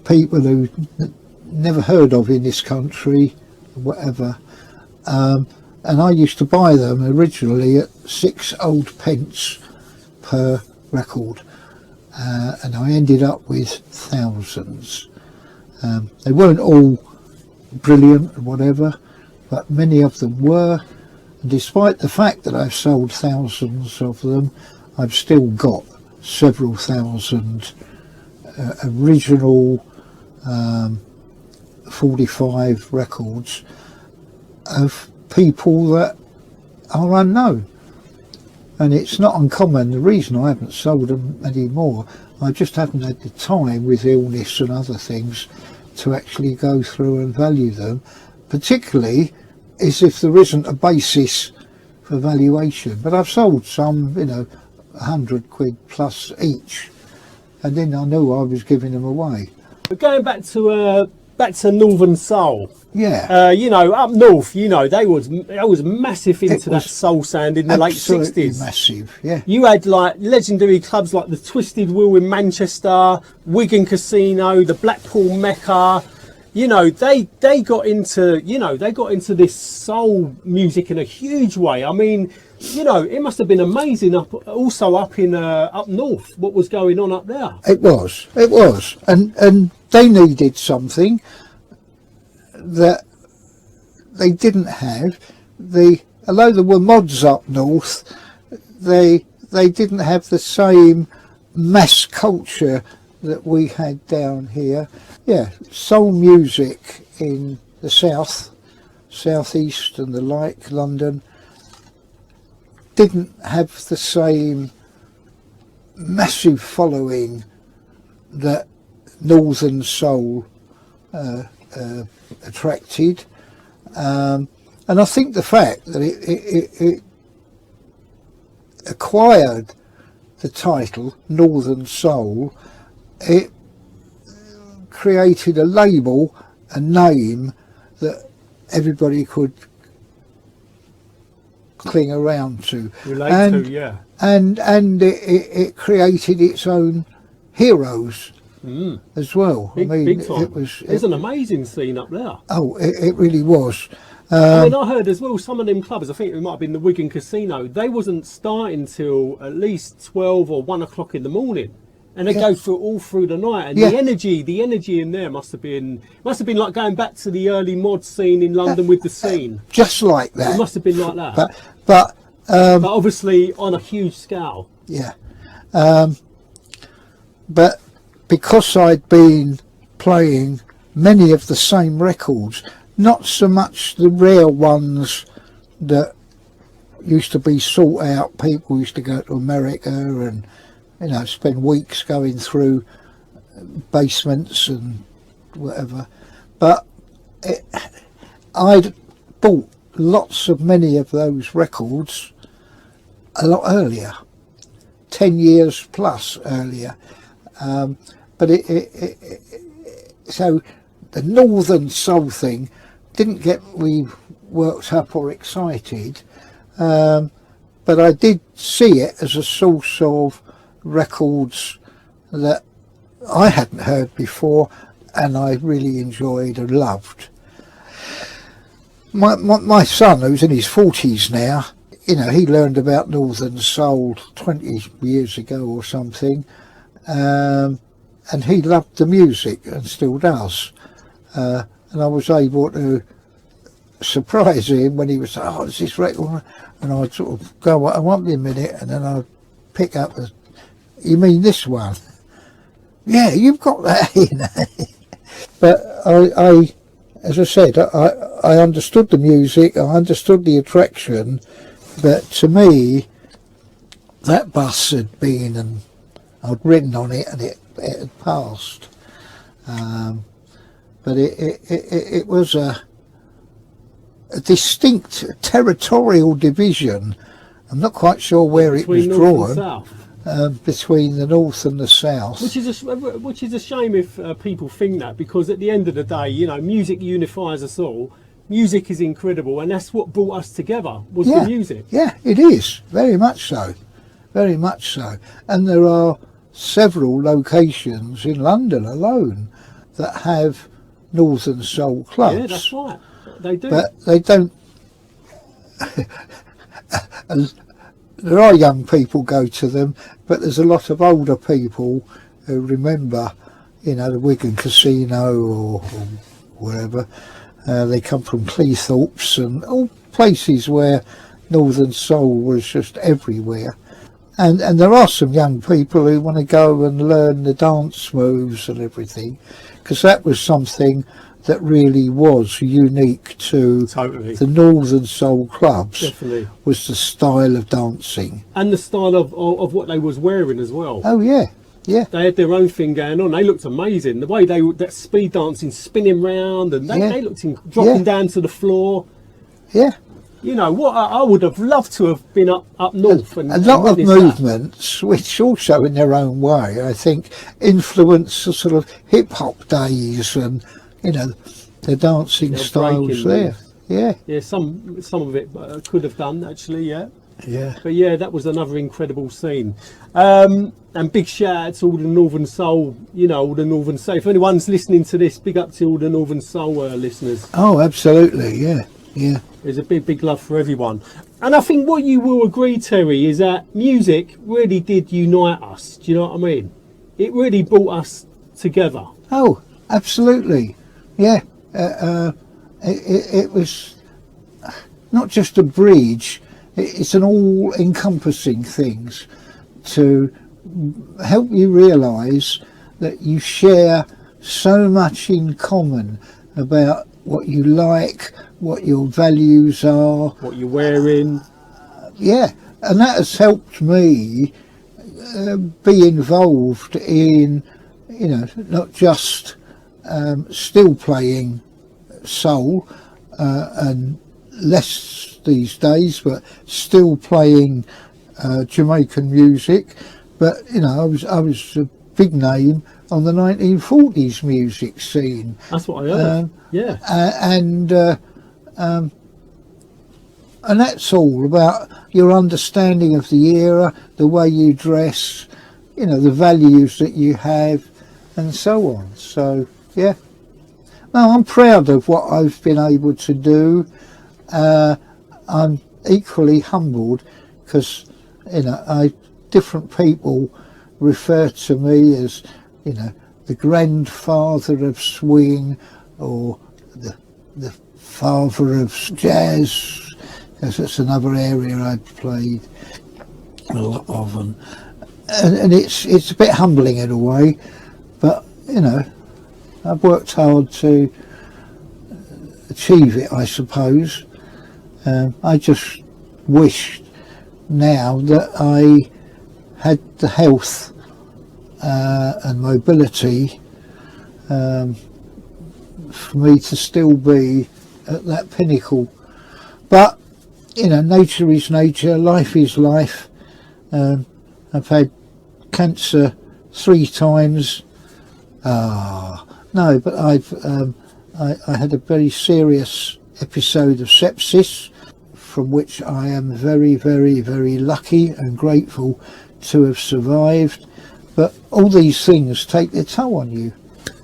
people who never heard of in this country, whatever. And I used to buy them originally at 6 old pence per record, and I ended up with thousands. They weren't all brilliant or whatever, but many of them were, and despite the fact that I've sold thousands of them, I've still got several thousand original 45 records of people that are unknown. And it's not uncommon. The reason I haven't sold them anymore, I just haven't had the time with illness and other things to actually go through and value them, particularly as if there isn't a basis for valuation. But I've sold some, you know, 100 quid plus each, and then I knew I was giving them away. But going back to Northern Soul, yeah, you know, up north, you know, they was massive into that soul sound in the late 60s. Massive, yeah. You had like legendary clubs like the Twisted Wheel in Manchester, Wigan Casino, the Blackpool Mecca. You know, they got into, you know, they got into this soul music in a huge way. I mean, you know, it must have been amazing up north, what was going on up there. It was, and they needed something that they didn't have. Although there were mods up north, they didn't have the same mass culture that we had down here. Yeah, soul music in the southeast and the like, London, didn't have the same massive following that Northern Soul attracted, and I think the fact that it acquired the title Northern Soul, it created a label, a name that everybody could cling around to, and it created its own heroes as well. Big time. There's an amazing scene up there. Oh, it really was. I mean, I heard as well, some of them clubs, I think it might have been the Wigan Casino, they wasn't starting till at least 12 or 1 o'clock in the morning. And they go all through the night, and the energy in there must have been like going back to the early mod scene in London with the scene. Just like that. It must have been like that. But obviously on a huge scale. Yeah. But because I'd been playing many of the same records, not so much the rare ones that used to be sought out. People used to go to America and, you know, spend weeks going through basements and whatever. But I'd bought many of those records a lot earlier, 10 years plus earlier. But so the Northern Soul thing didn't get me worked up or excited, but I did see it as a source of records that I hadn't heard before and I really enjoyed and loved. My son, who's in his 40s now, you know, he learned about Northern Soul 20 years ago or something, and he loved the music and still does, and I was able to surprise him when he was like, oh, it's this record, and I'd sort of go, I want me a minute, and then I'd pick up you mean this one? Yeah, you've got that in. But I, as I said, I understood the music, I understood the attraction, but to me, that bus had been, and I'd ridden on it, and it had passed. But it was a distinct territorial division. I'm not quite sure where it was drawn. between the north and the south. Which is a shame if people think that, because at the end of the day, you know, music unifies us all. Music is incredible, and that's what brought us together, was the music. Yeah, it is, very much so, very much so. And there are several locations in London alone that have Northern Soul clubs. Yeah, that's right, they do. But they don't. There are young people go to them, but there's a lot of older people who remember, you know, the Wigan Casino or wherever. They come from Cleethorpes and all places where Northern Soul was just everywhere. And there are some young people who want to go and learn the dance moves and everything, because that was something that really was unique to the Northern Soul clubs. Definitely. Was the style of dancing. And the style of what they was wearing as well. Oh yeah, yeah. They had their own thing going on. They looked amazing. The way that speed dancing, spinning round, and they looked dropping down to the floor. Yeah. You know what? I would have loved to have been up north. A lot of movements, which also in their own way, I think, influence the sort of hip hop days and, you know, the dancing styles there. Yeah. Yeah, some of it could have done actually. Yeah. Yeah. But yeah, that was another incredible scene. And big shout out to all the Northern Soul, you know, all the Northern Soul. If anyone's listening to this, big up to all the Northern Soul listeners. Oh, absolutely, yeah, yeah. There's a big love for everyone. And I think what you will agree, Terry, is that music really did unite us. Do you know what I mean? It really brought us together. Oh, absolutely, yeah. It was not just a bridge, it's an all-encompassing thing to help you realise that you share so much in common about what you like, what your values are, what you're wearing. Yeah, and that has helped me be involved in, you know, not just still playing soul and less these days, but still playing Jamaican music. But you know, I was a big name on the 1940s music scene. That's what I heard. Yeah. And that's all about your understanding of the era, the way you dress, you know, the values that you have, and so on. So yeah, no, I'm proud of what I've been able to do. I'm equally humbled because, you know, different people refer to me as, you know, the grandfather of swing or the father of jazz, because it's another area I've played a lot of, and it's a bit humbling in a way, but you know, I've worked hard to achieve it, I suppose. I just wish now that I had the health and mobility for me to still be at that pinnacle. But you know, nature is nature, life is life. I've had cancer 3 times. No, but I had a very serious episode of sepsis, from which I am very, very, very lucky and grateful to have survived. But all these things take their toll on you.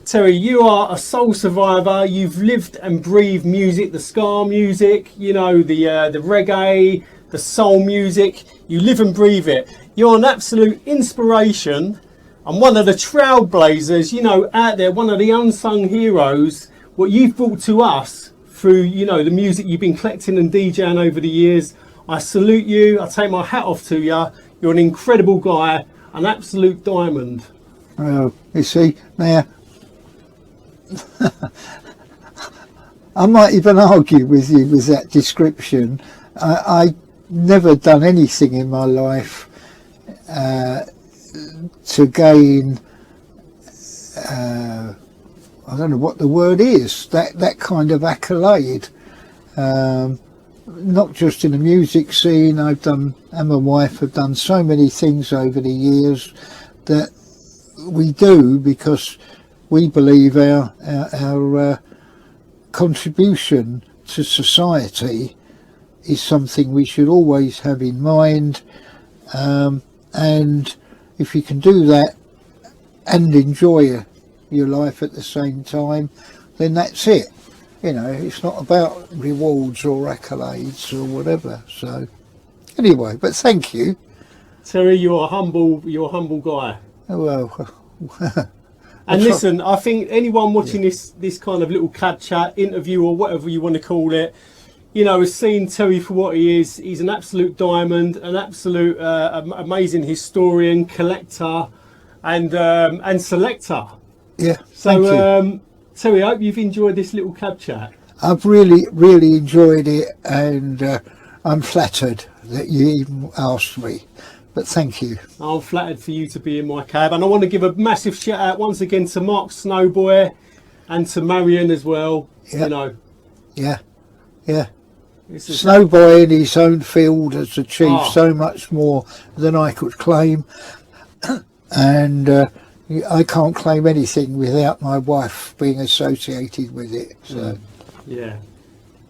Terry, you are a soul survivor. You've lived and breathed music, the ska music, you know, the reggae, the soul music. You live and breathe it. You're an absolute inspiration and one of the trailblazers, you know, out there, one of the unsung heroes. What you've brought to us through, you know, the music you've been collecting and DJing over the years. I salute you. I take my hat off to you. You're an incredible guy, an absolute diamond. Well, you see, now, I might even argue with you with that description. I never done anything in my life to gain, I don't know what the word is, that kind of accolade. You not just in the music scene. I've done, and my wife have done so many things over the years that we do because we believe our contribution to society is something we should always have in mind, and if you can do that and enjoy your life at the same time, then that's it. You know, it's not about rewards or accolades or whatever. So anyway, but thank you. Terry, you're a humble guy. Oh, well. And listen, I think anyone watching this kind of little cab chat interview or whatever you want to call it, you know, has seen Terry for what he is. He's an absolute diamond, an absolute amazing historian, collector, and selector. Yeah. So, thank you. Terry, I hope you've enjoyed this little cab chat. I've really enjoyed it, and I'm flattered that you even asked me. But thank you. I'm flattered for you to be in my cab, and I want to give a massive shout out once again to Mark Snowboy and to Marion as well. Yeah. You know. Yeah. Yeah. Snowboy in his own field has achieved so much more than I could claim, and I can't claim anything without my wife being associated with it. So. Yeah.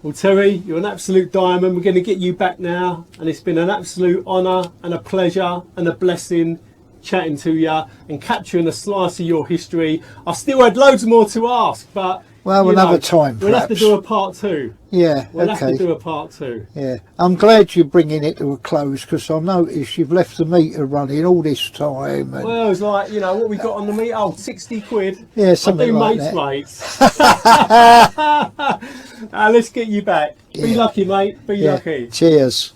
Well, Terry, you're an absolute diamond. We're going to get you back now, and it's been an absolute honour and a pleasure and a blessing chatting to you and capturing a slice of your history. I still had loads more to ask, but well, another time, we'll perhaps. have to do a part two. Yeah, we'll okay. have to do a part two. Yeah, I'm glad you're bringing it to a close because I noticed you've left the meter running all this time. And well, it's like, you know, what we got on the meter? Oh, 60 quid. Yeah, something like mates. Let's get you back. Yeah. Be lucky, mate. Be lucky. Cheers.